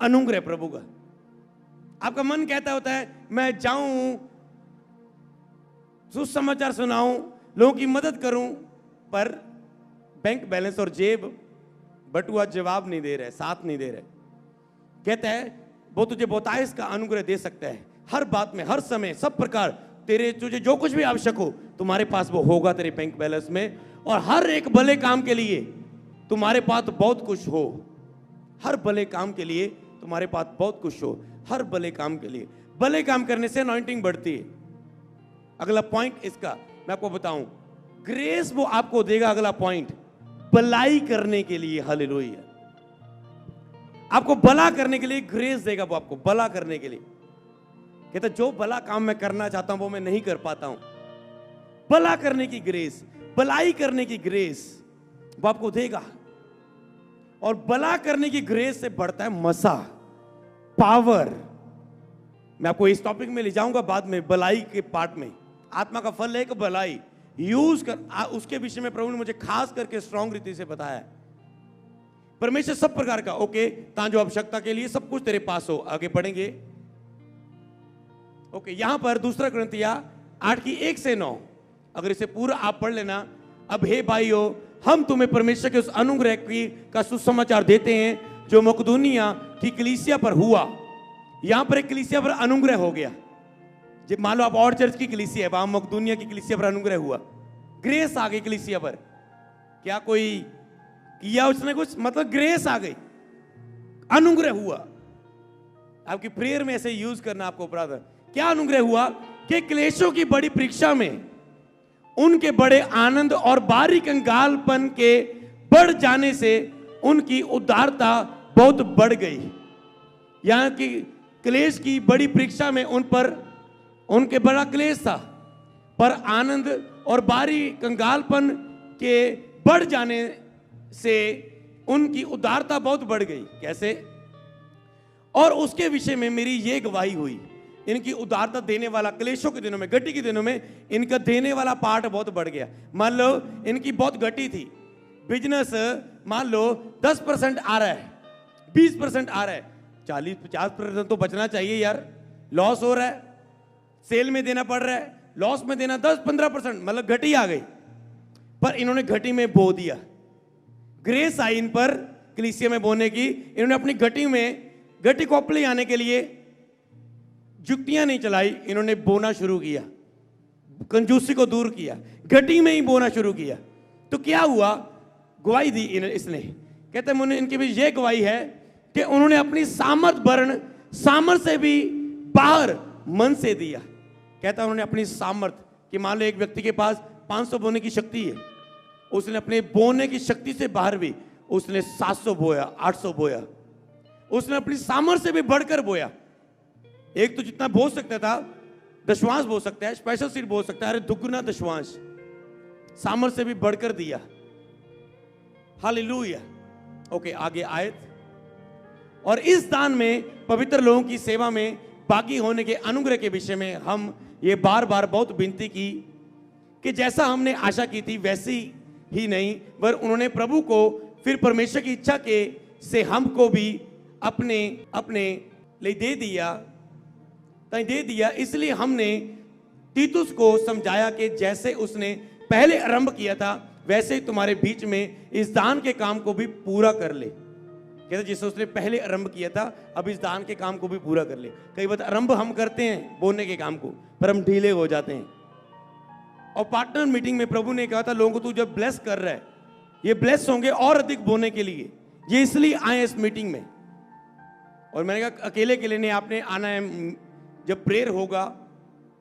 Speaker 1: अनुग्रह प्रभु का। आपका मन कहता होता है मैं जाऊं, सुसमाचार सुनाऊं, लोगों की मदद करूं, पर बैंक बैलेंस और जेब बटुआ जवाब नहीं दे रहे, साथ नहीं दे रहे। कहता है वो तुझे बहुतायत का अनुग्रह दे सकता है, हर बात में, हर समय, सब प्रकार। तेरे तुझे जो कुछ भी आवश्यक हो तुम्हारे पास वो होगा तेरे बैंक बैलेंस में। और हर एक भले काम के लिए तुम्हारे पास बहुत कुछ हो, हर भले काम के लिए तुम्हारे पास बहुत कुछ हो, हर भले काम के लिए। भले काम करने से अनॉइंटिंग बढ़ती है। अगला पॉइंट इसका मैं आपको बताऊं, ग्रेस वो आपको देगा, अगला पॉइंट, भलाई करने के लिए। हालेलुया। आपको भला करने के लिए ग्रेस देगा, वो आपको भला करने के लिए। कहता जो भला काम मैं करना चाहता हूं वो मैं नहीं कर पाता हूं, भला करने की ग्रेस, भलाई करने की ग्रेस वो आपको देगा। और भला करने की ग्रेस से बढ़ता है मसा, पावर। मैं आपको इस टॉपिक में ले जाऊंगा बाद में, भलाई के पार्ट में। आत्मा का फल है कि भलाई यूज कर, उसके विषय में प्रभु ने मुझे खास करके स्ट्रॉन्ग रीति से बताया है। परमेश्वर सब प्रकार का, ओके, तांजो आवश्यकता के लिए सब कुछ तेरे पास हो। आगे बढ़ेंगे। ओके, यहां पर 2 कुरिन्थियों 8:1-9, अगर इसे पूरा आप पढ़ लेना। अब हे भाइयों, हम तुम्हें परमेश्वर के उस अनुग्रह की का सुसमाचार देते हैं जो मकदूनिया की कलीसिया पर हुआ। यहां पर एक कलीसिया पर अनुग्रह हो गया। जब मान लो आप और चर्च की कलीसिया है, वहां मकदूनिया की कलीसिया पर अनुग्रह हुआ, ग्रेस आ गई कलीसिया पर। क्या कोई किया उसने कुछ, मतलब ग्रेस आ गई, अनुग्रह हुआ। आपकी प्रेयर में ऐसे यूज करना आपको ब्रदर। क्या अनुग्रह हुआ कि क्लेशों की बड़ी परीक्षा में उनके बड़े आनंद और बारी कंगालपन के बढ़ जाने से उनकी उदारता बहुत बढ़ गई। यहां की क्लेश की बड़ी परीक्षा में उन पर, उनके बड़ा क्लेश था, पर आनंद और बारी कंगालपन के बढ़ जाने से उनकी उदारता बहुत बढ़ गई। कैसे? और उसके विषय में मेरी ये गवाही हुई, इनकी उदारता देने वाला, क्लेशों के दिनों में, गटी के दिनों में इनका देने वाला पार्ट बहुत बढ़ गया। मान लो इनकी बहुत गटी थी, बिजनेस मान लो 10% आ रहा है, 20% आ रहा है, 40-50% तो बचना चाहिए यार। लॉस हो रहा है, सेल में देना पड़ रहा है, लॉस में देना 10-15%, मतलब घटी आ गई। पर इन्होंने घटी में बो दिया, ग्रेस आई इन पर कलीसिया में बोने की। इन्होंने अपनी घटी में, घटी को अपने आने के लिए जुक्तियां नहीं चलाई, इन्होंने बोना शुरू किया, कंजूसी को दूर किया, घटी में ही बोना शुरू किया। तो क्या हुआ? गवाही दी इसने। कहते हैं इनके भी ये गवाही है कि उन्होंने अपनी सामर्थ वर्ण, सामर्थ से भी बाहर मन से दिया। कहता है उन्होंने अपनी सामर्थ, कि मान लो एक व्यक्ति के पास 500 बोने की शक्ति है, उसने अपने बोने की शक्ति से बाहर भी उसने 700 बोया, 800 बोया, उसने अपनी सामर्थ से भी बढ़कर बोया। एक तो जितना बो सकता था, दशवांश बो सकता है, स्पेशल सीड बो सकता है, अरे दुगुना दशवांश सामर्थ से भी बढ़कर दिया। हालेलुया। ओके, आगे आयत। और इस दान में पवित्र लोगों की सेवा में बाकी होने के अनुग्रह के विषय में हम ये बार बार बहुत विनती की कि जैसा हमने आशा की थी वैसी ही नहीं, पर उन्होंने प्रभु को फिर परमेश्वर की इच्छा के से हमको भी अपने अपने लिए दे दिया। इसलिए हमने तीतुस को समझाया कि जैसे उसने पहले आरंभ किया था वैसे ही तुम्हारे बीच में इस दान के काम को भी पूरा कर ले। कहते जैसे उसने पहले आरंभ किया था, अब इस दान के काम को भी पूरा कर ले। कई बार आरंभ हम करते हैं बोलने के काम को, पर हम ढीले हो जाते हैं। और पार्टनर मीटिंग में प्रभु ने कहा था लोगों को तू जब ब्लेस कर रहा है, ये ब्लेस होंगे और अधिक बोलने के लिए, ये इसलिए आए इस मीटिंग में। और मैंने कहा अकेले के लिए नहीं, आपने आना है, जब प्रेयर होगा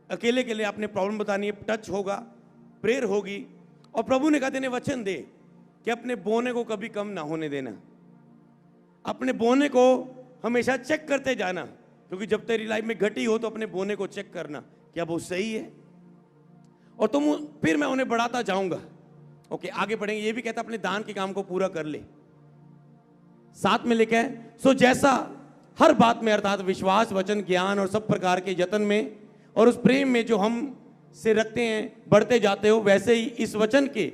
Speaker 1: अकेले के लिए आपने प्रॉब्लम बतानी है, टच होगा, प्रेयर होगी। और प्रभु ने कहा तेने वचन दे कि अपने बोने को कभी कम ना होने देना, अपने बोने को हमेशा चेक करते जाना, क्योंकि जब तेरी लाइफ में घटी हो तो अपने बोने को चेक करना क्या वो सही है, और तुम फिर मैं उन्हें बढ़ाता जाऊंगा। ओके, आगे बढ़ेंगे। ये भी कहता अपने दान के काम को पूरा कर ले। साथ में लिखा है सो जैसा हर बात में, अर्थात विश्वास, वचन, ज्ञान और सब प्रकार के यत्न में और उस प्रेम में जो हम से रखते हैं बढ़ते जाते हो, वैसे ही इस वचन के,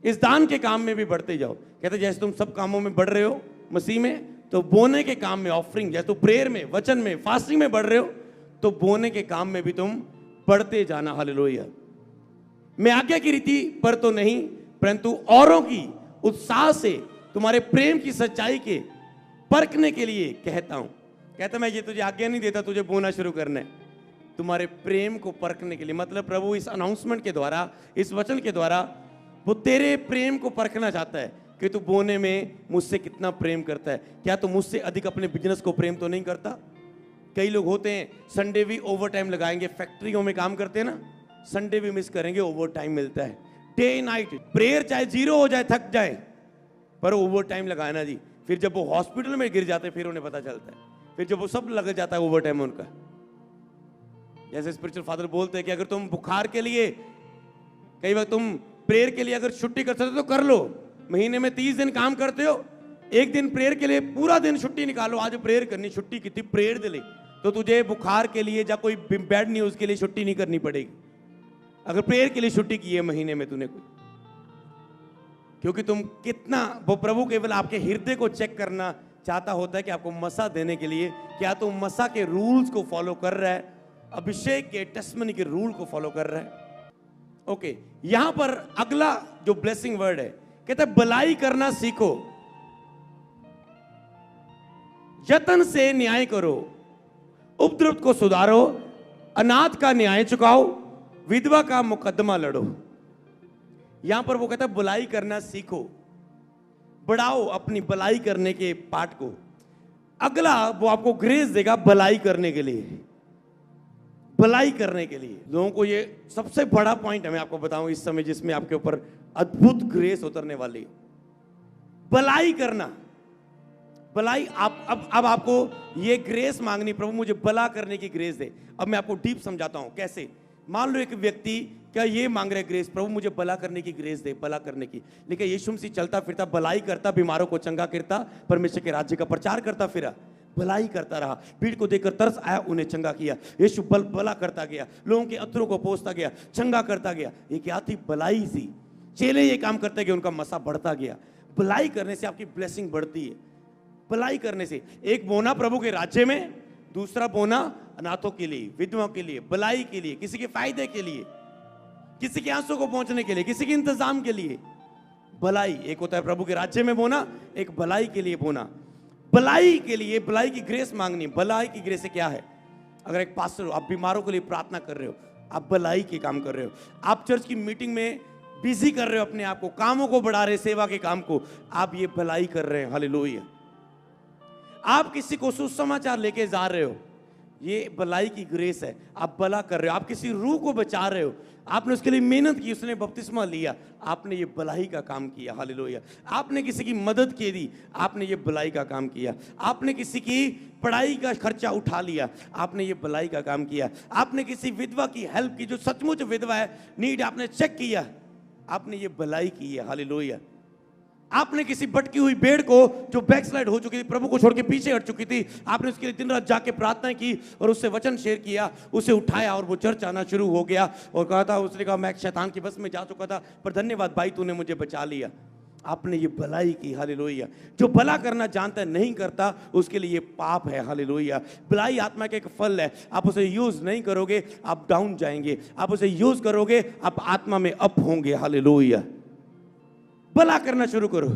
Speaker 1: इस दान के काम में भी बढ़ते जाओ। कहते जैसे तुम सब कामों में बढ़ रहे हो मसीह में, तो बोने के काम में, ऑफरिंग, जैसे तो प्रेयर में, वचन में, फास्टिंग में बढ़ रहे हो, तो बोने के काम में भी तुम बढ़ते जाना। हालेलुया। मैं आज्ञा की रीति पर तो नहीं, परंतु औरों की उत्साह से तुम्हारे प्रेम की सच्चाई के परखने के लिए कहता हूं। कहता मैं ये तुझे आज्ञा नहीं देता तुझे बोना शुरू करना है, तुम्हारे प्रेम को परखने के लिए। मतलब प्रभु इस अनाउंसमेंट के द्वारा, इस वचन के द्वारा वो तेरे प्रेम को परखना चाहता है कि तू बोने में मुझसे कितना प्रेम करता है। क्या तू मुझसे अधिक अपने बिजनेस को प्रेम तो नहीं करता? कई लोग होते हैं संडे भी ओवर टाइम लगाएंगे, फैक्ट्रियों में काम करते हैं ना, संडे भी मिस करेंगे, ओवर टाइम मिलता है। डे नाइट प्रेयर चाहे 0 हो जाए, थक जाए, पर ओवर टाइम लगाना जी। फिर जब वो हॉस्पिटल में गिर जाते फिर उन्हें पता चलता है, फिर जब वो सब लग जाता है ओवर टाइम उनका। जैसे स्पिरिचुअल फादर बोलते हैं कि अगर तुम बुखार के लिए, कई बार तुम प्रेयर के लिए अगर छुट्टी कर सकते हो तो कर लो। महीने में 30 दिन काम करते हो, एक दिन प्रेयर के लिए पूरा दिन छुट्टी निकालो। आज प्रेयर करनी, छुट्टी कितनी प्रेयर दे ले, तो तुझे बुखार के लिए या कोई बैड न्यूज के लिए छुट्टी नहीं करनी पड़ेगी, अगर प्रेयर के लिए छुट्टी की है महीने में तूने कोई। क्योंकि तुम कितना, वो प्रभु केवल आपके हृदय को चेक करना चाहता होता है कि आपको मसा देने के लिए क्या तुम मसा के रूल्स को फॉलो कर रहा है, अभिषेक के टेस्टमनी के रूल को फॉलो कर रहा है। ओके, यहां पर अगला जो ब्लेसिंग वर्ड है, कहता है भलाई करना सीखो, यत्न से न्याय करो, उपद्रव को सुधारो, अनाथ का न्याय चुकाओ, विधवा का मुकदमा लड़ो। यहां पर वो कहता है भलाई करना सीखो, बढ़ाओ अपनी भलाई करने के पार्ट को। अगला वो आपको ग्रेस देगा भलाई करने के लिए, भलाई करने के लिए। लोगों को ये सबसे बड़ा पॉइंट है, मैं आपको बताऊं इस समय जिसमें आपके ऊपर अद्भुत ग्रेस उतरने वाली है, भलाई करना। भलाई अब आपको ये ग्रेस मांगनी, प्रभु मुझे भला करने की ग्रेस दे। अब मैं आपको डीप समझाता हूं कैसे। मान लो एक व्यक्ति क्या ये मांग रहे ग्रेस, प्रभु मुझे भला करने की ग्रेस दे, भला करने की। लेकिन यीशु मसीह चलता फिरता भलाई करता, बीमारों को चंगा करता, परमेश्वर के राज्य का प्रचार करता फिरा, भलाई करता रहा, भीड़ को देखकर तरस आया, उन्हें चंगा किया। यीशु भला करता गया, लोगों के अत्रों को पोंछता गया, चंगा करता गया। ये क्या थी? भलाई थी। चेले ये काम करते गए, उनका मसा बढ़ता गया। भलाई करने से आपकी ब्लेसिंग बढ़ती है। भलाई करने से एक बोना प्रभु के राज्य में, दूसरा बोना अनाथों के लिए, विधवाओं के लिए, भलाई के लिए, किसी के फायदे के लिए, किसी के आंसू को पहुंचने के लिए, किसी के इंतजाम के लिए। भलाई एक होता है प्रभु के राज्य में बोना, एक भलाई के लिए बोना। भलाई के लिए भलाई की ग्रेस मांगनी। भलाई की ग्रेस से क्या है? अगर एक पास्टर हो, आप बीमारों के लिए प्रार्थना कर रहे हो, आप भलाई के काम कर रहे हो। आप चर्च की मीटिंग में बिजी कर रहे हो अपने आप को, कामों को बढ़ा रहे, सेवा के काम को, आप ये भलाई कर रहे हैं। हालेलुया। आप किसी को सुसमाचार लेके जा रहे हो, ये भलाई की ग्रेस है। आप भला कर रहे हो, आप किसी रूह को बचा रहे हो, आपने उसके लिए मेहनत की, उसने बपतिस्मा लिया, आपने ये भलाई का काम किया। हालेलुया। आपने किसी की मदद की दी, आपने ये भलाई का काम किया। आपने किसी की पढ़ाई का खर्चा उठा लिया, आपने ये भलाई का काम किया। आपने किसी विधवा की हेल्प की, जो सचमुच विधवा है, नीड आपने चेक किया, आपने ये भलाई की है। हालेलुया। आपने किसी भटकी हुई भेड़ को, जो बैकस्लाइड हो चुकी थी, प्रभु को छोड़ के पीछे हट चुकी थी, आपने उसके लिए दिन रात जाके प्रार्थना की और उससे वचन शेयर किया, उसे उठाया और वो चर्च आना शुरू हो गया। और कहा था, उसने कहा मैं शैतान की बस में जा चुका था, पर धन्यवाद भाई तूने मुझे बचा लिया। आपने ये भलाई की। हालेलुया। जो भला करना जानता है नहीं करता, उसके लिए ये पाप है। हालेलुया। भलाई आत्मा का एक फल है, आप उसे यूज नहीं करोगे आप डाउन जाएंगे, आप उसे यूज करोगे आप आत्मा में अप होंगे। हालेलुया। भला करना शुरू करो,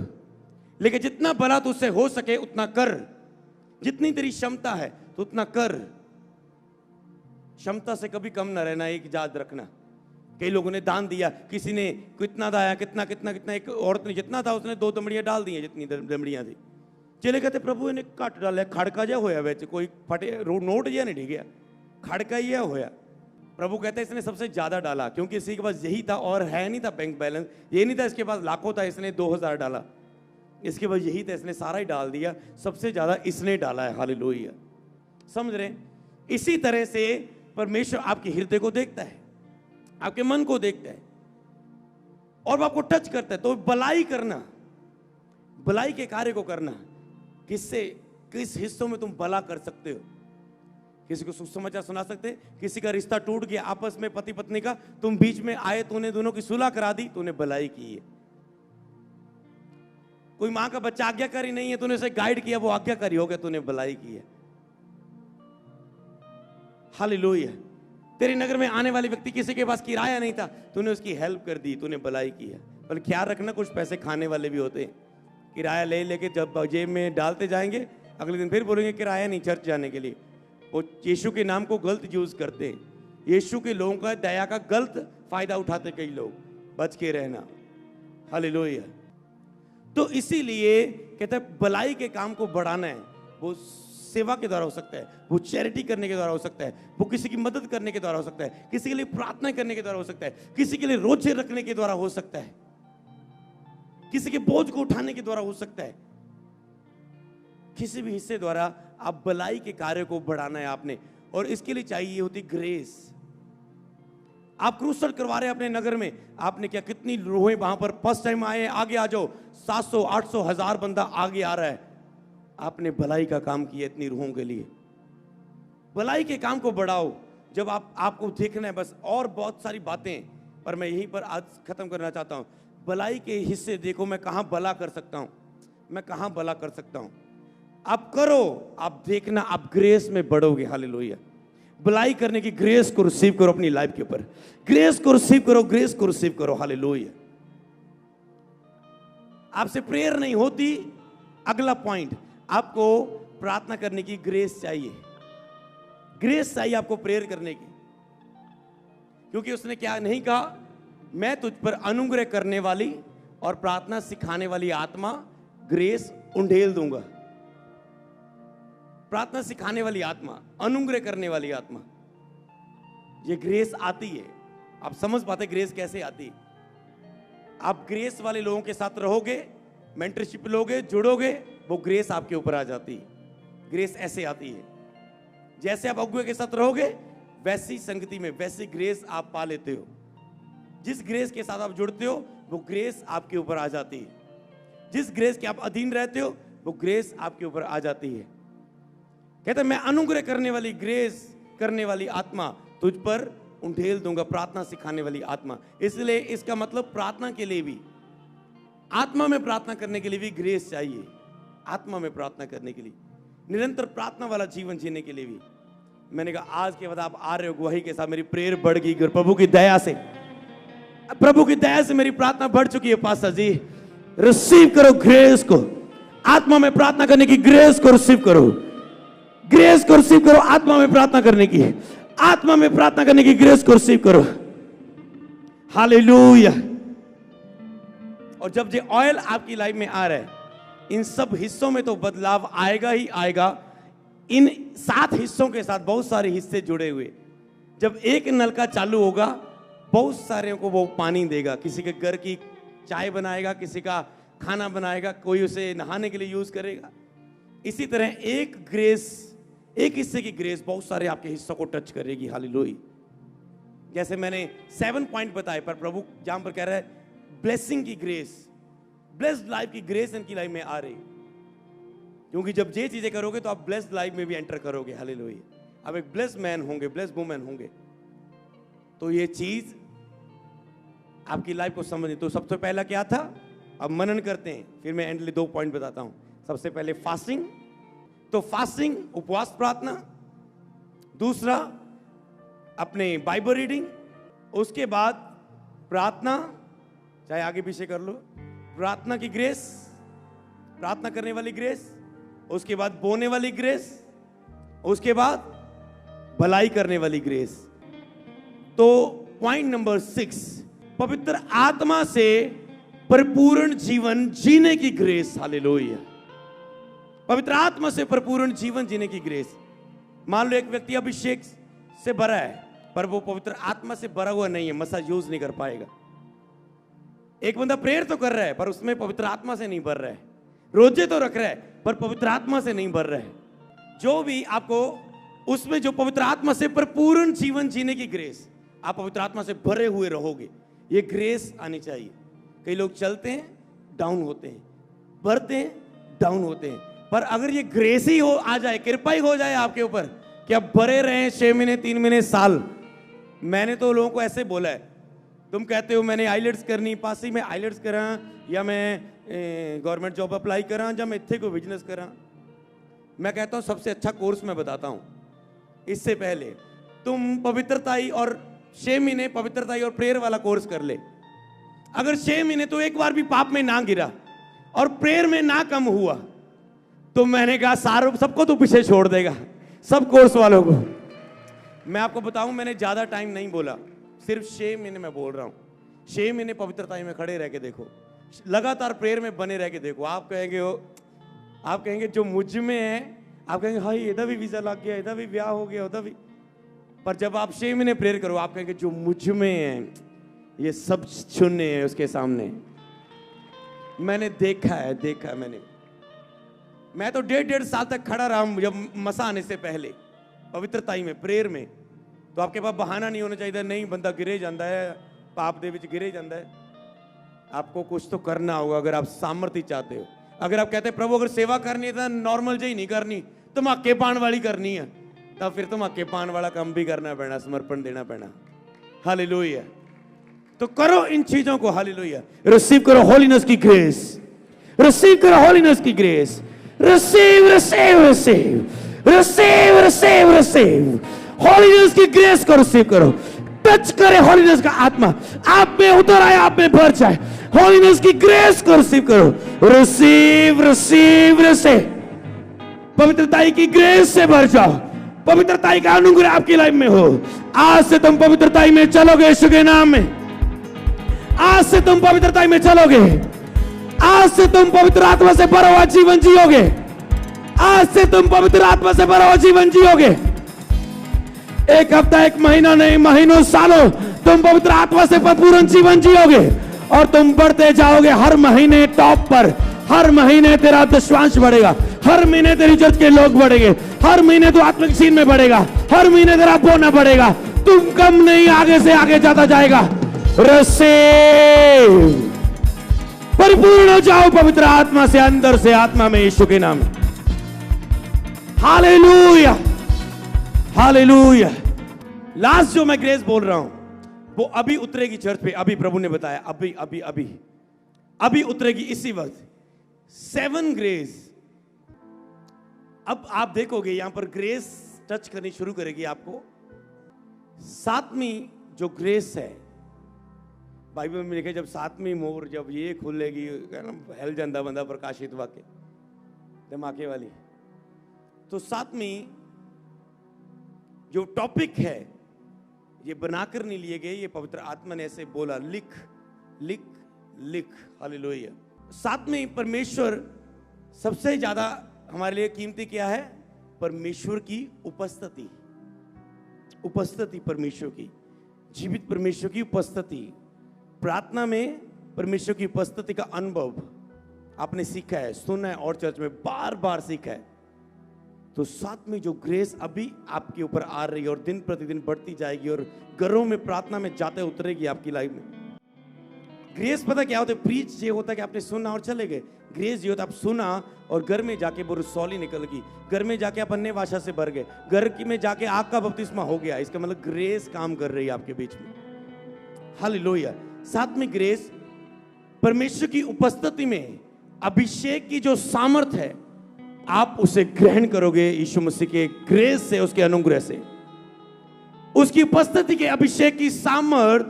Speaker 1: लेकिन जितना भला तुझसे हो सके उतना कर। जितनी तेरी क्षमता है तो उतना कर। क्षमता से कभी कम ना रहना, एक याद रखना। कई लोगों ने दान दिया, किसी ने कितना दाया, कितना कितना कितना, एक औरत ने जितना था उसने 2 दमड़ियां डाल दी, जितनी दमड़ियां थी। चले कहते प्रभु इन्हें काट डाला, खड़का जा होया, वैसे कोई फटे नोट या नहीं डिगया, खड़का ही होया। प्रभु कहते इसने सबसे ज्यादा डाला, क्योंकि इसी के पास यही था और है नहीं था बैंक बैलेंस, ये नहीं था इसके पास लाखों था, इसने 2000 डाला। इसके पास यही था, इसने सारा ही डाल दिया, सबसे ज्यादा इसने डाला है। हालेलुया। समझ रहे? इसी तरह से परमेश्वर आपके हृदय को देखता है, आपके मन को देखता है और वो आपको टच करता है। तो भलाई करना, भलाई के कार्य को करना, किससे, किस हिस्सों में तुम भला कर सकते हो। किसी को सुसमाचार सुना सकते, किसी का रिश्ता टूट गया आपस में पति पत्नी का, तुम बीच में आए, तूने दोनों की सुलह करा दी, तूने भलाई की है। कोई मां का बच्चा आज्ञाकारी नहीं है, तूने उसे गाइड किया, वो आज्ञाकारी हो गया, तूने भलाई की है। हालेलुया। तेरे नगर में आने वाले व्यक्ति किसी के पास किराया नहीं था, तूने उसकी हेल्प कर दी, तूने भलाई की है। पर ख्याल रखना, कुछ पैसे खाने वाले भी होते हैं, किराया ले लेके जब जेब में डालते जाएंगे, अगले दिन फिर बोलेंगे किराया नहीं चर्च जाने के लिए। वो यीशु के नाम को गलत यूज करते हैं, यीशु के लोगों का दया का गलत फायदा उठाते कई लोग, बच के रहना। हालेलुया। तो इसीलिए कहते हैं भलाई के काम को बढ़ाना है, वो सेवा के द्वारा हो सकता है, वो चैरिटी करने के द्वारा हो सकता है, वो किसी की मदद करने के द्वारा हो सकता है, किसी के लिए प्रार्थना करने के द्वारा हो सकता है, किसी के लिए रोजे रखने के द्वारा हो सकता है, किसी के बोझ को उठाने के द्वारा हो सकता है। किसी भी हिस्से द्वारा आप भलाई के कार्य को बढ़ाना है आपने, और इसके लिए चाहिए होती ग्रेस। आप क्रूसल करवा रहे हैं अपने नगर में, आपने क्या कितनी रूहें वहां पर फर्स्ट टाइम आए, आगे आ जाओ, 700 800 1000 बंदा आगे आ रहा है, आपने भलाई का काम किया इतनी रूहों के लिए। भलाई के काम को बढ़ाओ। जब आपको देखना है बस, और बहुत सारी बातें, पर मैं यहीं पर आज खत्म करना चाहता हूं। भलाई के हिस्से देखो, मैं कहां भला कर सकता हूं, मैं कहां भला कर सकता हूं। आप करो, आप देखना, आप ग्रेस में बढ़ोगे। हालेलुया। भलाई करने की ग्रेस को रिसीव करो अपनी लाइफ के ऊपर, ग्रेस को रिसीव करो, ग्रेस को रिसीव करो। हालेलुया। आपसे प्रेयर नहीं होती, अगला पॉइंट, आपको प्रार्थना करने की ग्रेस चाहिए। ग्रेस चाहिए आपको प्रेयर करने की, क्योंकि उसने क्या नहीं कहा, मैं तुझ पर अनुग्रह करने वाली और प्रार्थना सिखाने वाली आत्मा ग्रेस उंडेल दूंगा। प्रार्थना सिखाने वाली आत्मा, अनुग्रह करने वाली आत्मा, ये ग्रेस आती है। आप समझ पाते ग्रेस कैसे आती है? आप ग्रेस वाले लोगों के साथ रहोगे, मेंटरशिप लोगे, जुड़ोगे, वो ग्रेस आपके ऊपर आ जाती है। ग्रेस ऐसे आती है, जैसे आप अगुए के साथ रहोगे वैसी संगति में वैसी ग्रेस आप पा लेते हो। जिस ग्रेस के साथ आप जुड़ते हो वो ग्रेस आपके ऊपर आ जाती है। जिस ग्रेस के आप अधीन रहते हो वो ग्रेस आपके ऊपर आ जाती है। कहते मैं अनुग्रह करने वाली, ग्रेस करने वाली आत्मा तुझ पर उंडेल दूंगा, प्रार्थना सिखाने वाली आत्मा। इसलिए इसका मतलब प्रार्थना के लिए भी, आत्मा में प्रार्थना करने के लिए भी ग्रेस चाहिए। आत्मा में प्रार्थना करने के लिए, निरंतर प्रार्थना वाला जीवन जीने के लिए भी। मैंने कहा आज के बाद आप आ रहे हो गवाही के साथ, मेरी प्रेयर बढ़ गई प्रभु की दया से। प्रभु की दया से मेरी प्रार्थना बढ़ चुकी है। पास्टर जी रिसीव करो ग्रेस को, आत्मा में प्रार्थना करने की ग्रेस को रिसीव करो, ग्रेस को रिसीव करो, आत्मा में प्रार्थना करने की, आत्मा में प्रार्थना करने की ग्रेस को रिसीव करो। हालेलुया। और जब ये ऑयल आपकी लाइफ में आ रहा है, इन सब हिस्सों में तो बदलाव आएगा ही आएगा। इन 7 हिस्सों के साथ बहुत सारे हिस्से जुड़े हुए। जब एक नलका चालू होगा बहुत सारे को वो पानी देगा, किसी के घर की चाय बनाएगा, किसी का खाना बनाएगा, कोई उसे नहाने के लिए यूज करेगा। इसी तरह एक ग्रेस, एक हिस्से की ग्रेस बहुत सारे आपके हिस्सों को टच करेगी। हालेलुया। जैसे मैंने 7 पॉइंट बताए, पर प्रभु जहां पर कह रहा है ब्लेसिंग की ग्रेस, ब्लेस्ड लाइफ की ग्रेस इनकी लाइफ में आ रही, क्योंकि जब ये चीजें करोगे तो आप ब्लेस्ड लाइफ में भी एंटर करोगे। हालेलुया। आप एक ब्लेस्ड मैन होंगे, ब्लेस्ड वुमेन होंगे। तो ये चीज आपकी लाइफ को समझनी। तो सबसे पहला क्या था, अब मनन करते हैं, फिर मैं एंडली 2 पॉइंट बताता हूं। सबसे पहले फास्टिंग, तो फास्टिंग उपवास प्रार्थना, दूसरा अपने बाइबल रीडिंग, उसके बाद प्रार्थना, चाहे आगे पीछे कर लो, प्रार्थना की ग्रेस, प्रार्थना करने वाली ग्रेस, उसके बाद बोने वाली ग्रेस, उसके बाद भलाई करने वाली ग्रेस। तो पॉइंट नंबर 6, पवित्र आत्मा से परिपूर्ण जीवन जीने की ग्रेस। हालेलुया। पवित्र आत्मा से परिपूर्ण जीवन जीने की ग्रेस। मान लो एक व्यक्ति अभिषेक से भरा है पर वो पवित्र आत्मा से भरा हुआ नहीं है, मसाज यूज नहीं कर पाएगा। एक बंदा प्रेयर तो कर रहा है पर उसमें पवित्र आत्मा से नहीं भर रहा है, रोजे तो रख रहा है पर पवित्र आत्मा से नहीं भर रहा है। जो भी आपको उसमें जो पवित्र आत्मा से परिपूर्ण जीवन जीने की ग्रेस, आप पवित्र आत्मा से भरे हुए रहोगे, ये ग्रेस आनी चाहिए। कई लोग चलते हैं डाउन होते हैं, बढ़ते हैं डाउन होते हैं, पर अगर ये ग्रेस ही हो आ जाए, कृपा ही हो जाए आपके ऊपर कि आप भरे रहे 6 महीने 3 महीने साल। मैंने तो लोगों को ऐसे बोला है, तुम कहते हो मैंने आईलेट्स करनी, पास ही में आईलेट्स करा, या मैं गवर्नमेंट जॉब अप्लाई करा, या मैं इत्थे को बिजनेस करा। मैं कहता हूं सबसे अच्छा कोर्स मैं बताता हूं। इससे पहले तुम पवित्रताई और 6 महीने पवित्रताई और प्रेयर वाला कोर्स कर ले। अगर 6 महीने तो एक बार भी पाप में ना गिरा और प्रेयर में ना कम हुआ, तो मैंने कहा सारों सबको तो पीछे छोड़ देगा, सब कोर्स वालों को। मैं आपको बताऊं, मैंने ज्यादा टाइम नहीं बोला, सिर्फ 6 महीने मैं बोल रहा हूं। 6 महीने पवित्रताई में खड़े रह के देखो, लगातार प्रेयर में बने रह के देखो। आप कहेंगे जो मुझ में है, आप कहेंगे हाँ इधर भी वीजा लग गया, इधर भी ब्याह हो गया, उधर भी। पर जब आप 6 महीने प्रेयर करो, आप कहेंगे जो मुझ में है ये सब शून्य है उसके सामने। मैंने देखा है मैं तो 1.5 साल तक खड़ा रहा हूं, जब मसा आने से पहले पवित्रताई में, प्रेयर में। तो आपके पास बहाना नहीं होना चाहिए, नहीं बंदा गिरे जाता है, पाप दे विच गिरे जाता है। आपको कुछ तो करना होगा अगर आप सामर्थ्य चाहते हो। अगर आप कहते हैं प्रभु अगर सेवा करनी है तो नॉर्मल जी नहीं करनी, धमाके पान वाली करनी है, तब फिर धमाके पान वाला काम भी करना पैना, समर्पण देना पैना। हालेलुया। तो करो इन चीजों को। हालेलुया। रिसीव करो होलीनेस की ग्रेस, रिसीव करो होलीनेस की grace. Receive receive receive receive receive receive holiness की ग्रेस को रिसीव करो। टच करे होलीनेस का आत्मा आप में उतर आए, आप में भर जाए। होलीनेस की ग्रेस को रिसीव करो। रिसीव रिसीव रिसीव पवित्रताई की ग्रेस से भर जाओ। पवित्रताई का अनुग्रह आपकी लाइफ में हो। आज से तुम पवित्रताई में चलोगे यीशु के नाम में। आज से तुम पवित्रताई में चलोगे। आज से तुम पवित्र आत्मा से भरा हुआ जीवन जियोगे। आज से तुम पवित्र आत्मा से भरा हुआ जीवन जियोगे। एक हफ्ता, एक महीना नहीं, महीनों सालों तुम पवित्र आत्मा से पूर्ण जीवन जियोगे और तुम बढ़ते जाओगे। हर महीने टॉप पर, हर महीने तेरा दशवांश बढ़ेगा, हर महीने तेरी चर्च के लोग बढ़ेंगे, हर महीने तू आत्मिक सीन में बढ़ेगा, हर महीने तेरा बोना बढ़ेगा। तुम कम नहीं, आगे से आगे जाता जाएगा। रिसीव, परिपूर्ण हो जाओ पवित्र आत्मा से, अंदर से आत्मा में, यीशु के नाम। Hallelujah hallelujah. लास्ट जो मैं ग्रेस बोल रहा हूं वो अभी उतरेगी चर्च पे। अभी प्रभु ने बताया अभी अभी अभी अभी उतरेगी इसी वक्त। 7 ग्रेस। अब आप देखोगे यहां पर ग्रेस टच करनी शुरू करेगी आपको। 7वीं जो ग्रेस है, बाइबल में लिखा जब 7वीं मोहर जब ये खुलेगी, हिल जाता बंदा, प्रकाशित वाक्य धमाके वाली। तो 7वीं जो टॉपिक है ये बनाकर नहीं लिए गए, ये पवित्र आत्मा ने ऐसे बोला, लिख लिख लिख। हालेलुया। 7वीं परमेश्वर सबसे ज्यादा हमारे लिए कीमती क्या है? परमेश्वर की उपस्थिति। उपस्थिति परमेश्वर की, जीवित परमेश्वर की उपस्थिति। प्रार्थना में परमेश्वर की उपस्थिति का अनुभव आपने सीखा है, सुना है और चर्च में बार बार सीखा है। तो 7वीं जो ग्रेस अभी आपके ऊपर आ रही है और दिन प्रतिदिन बढ़ती जाएगी और घरों में प्रार्थना में जाते उतरेगी आपकी लाइफ में। ग्रेस पता क्या होता है? प्रीच ये होता है कि आपने सुना और चले गए। ग्रेस ये होता है आप सुना और घर में जाके वो रसौली निकल गई, घर में जाके आप अन्य भाषा से भर गए, घर में जाके आग का बपतिस्मा हो गया। इसका मतलब ग्रेस काम कर रही है आपके बीच में। हालेलुया। 7वीं ग्रेस परमेश्वर की उपस्थिति में अभिषेक की जो सामर्थ है, आप उसे ग्रहण करोगे यीशु मसीह के ग्रेस से, उसके अनुग्रह से। उसकी उपस्थिति के अभिषेक की सामर्थ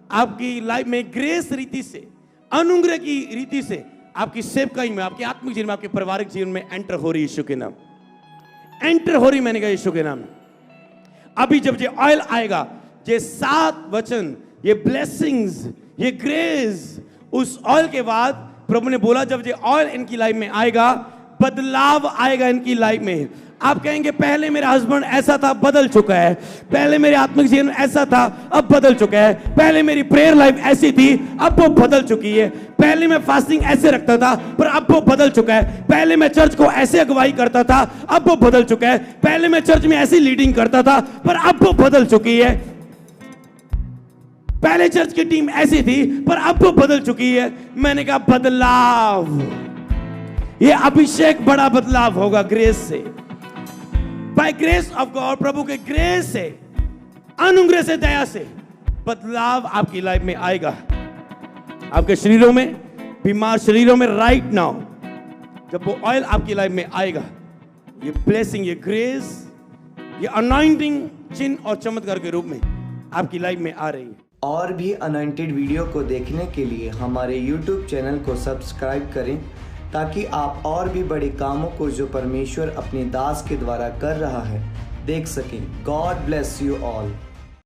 Speaker 1: आपकी लाइफ में ग्रेस रीति से, अनुग्रह की रीति से आपकी सेवकाई में, आपके आत्मिक जीवन में, आपके पारिवारिक जीवन में एंटर हो रही यीशु के नाम। एंटर हो रही, मैंने कहा यीशु के नाम। अभी जब ये ऑयल आएगा, ये 7 वचन, ये ब्लेसिंग्स, ये ग्रेस, उस ऑयल के बाद प्रभु ने बोला जब ये ऑयल इनकी लाइफ में आएगा, बदलाव आएगा इनकी लाइफ में। आप कहेंगे पहले मेरा हस्बैंड ऐसा था, बदल चुका है। पहले मेरे आत्मिक जीवन ऐसा था, अब बदल चुका है। पहले मेरी प्रेयर लाइफ ऐसी थी, अब वो बदल चुकी है। पहले मैं फास्टिंग ऐसे रखता था, पर अब वो बदल चुका है। पहले मैं चर्च को ऐसे अगुवाई करता था, अब वो बदल चुका है। पहले मैं चर्च में ऐसी लीडिंग करता था, पर अब वो बदल चुकी है। पहले चर्च की टीम ऐसी थी, पर अब वो बदल चुकी है। मैंने कहा बदलाव, ये अभिषेक बड़ा बदलाव होगा ग्रेस से, बाय ग्रेस ऑफ गॉड। प्रभु के ग्रेस से, अनुग्रह से, दया से बदलाव आपकी लाइफ में आएगा। आपके शरीरों में, बीमार शरीरों में राइट नाउ जब वो ऑयल आपकी लाइफ में आएगा, ये ब्लेसिंग, ये ग्रेस, ये अनॉइंटिंग चिन्ह और चमत्कार के रूप में आपकी लाइफ में आ रही है।
Speaker 2: और भी अनॉइंटेड वीडियो को देखने के लिए हमारे YouTube चैनल को सब्सक्राइब करें, ताकि आप और भी बड़े कामों को जो परमेश्वर अपने दास के द्वारा कर रहा है देख सकें। God bless you all.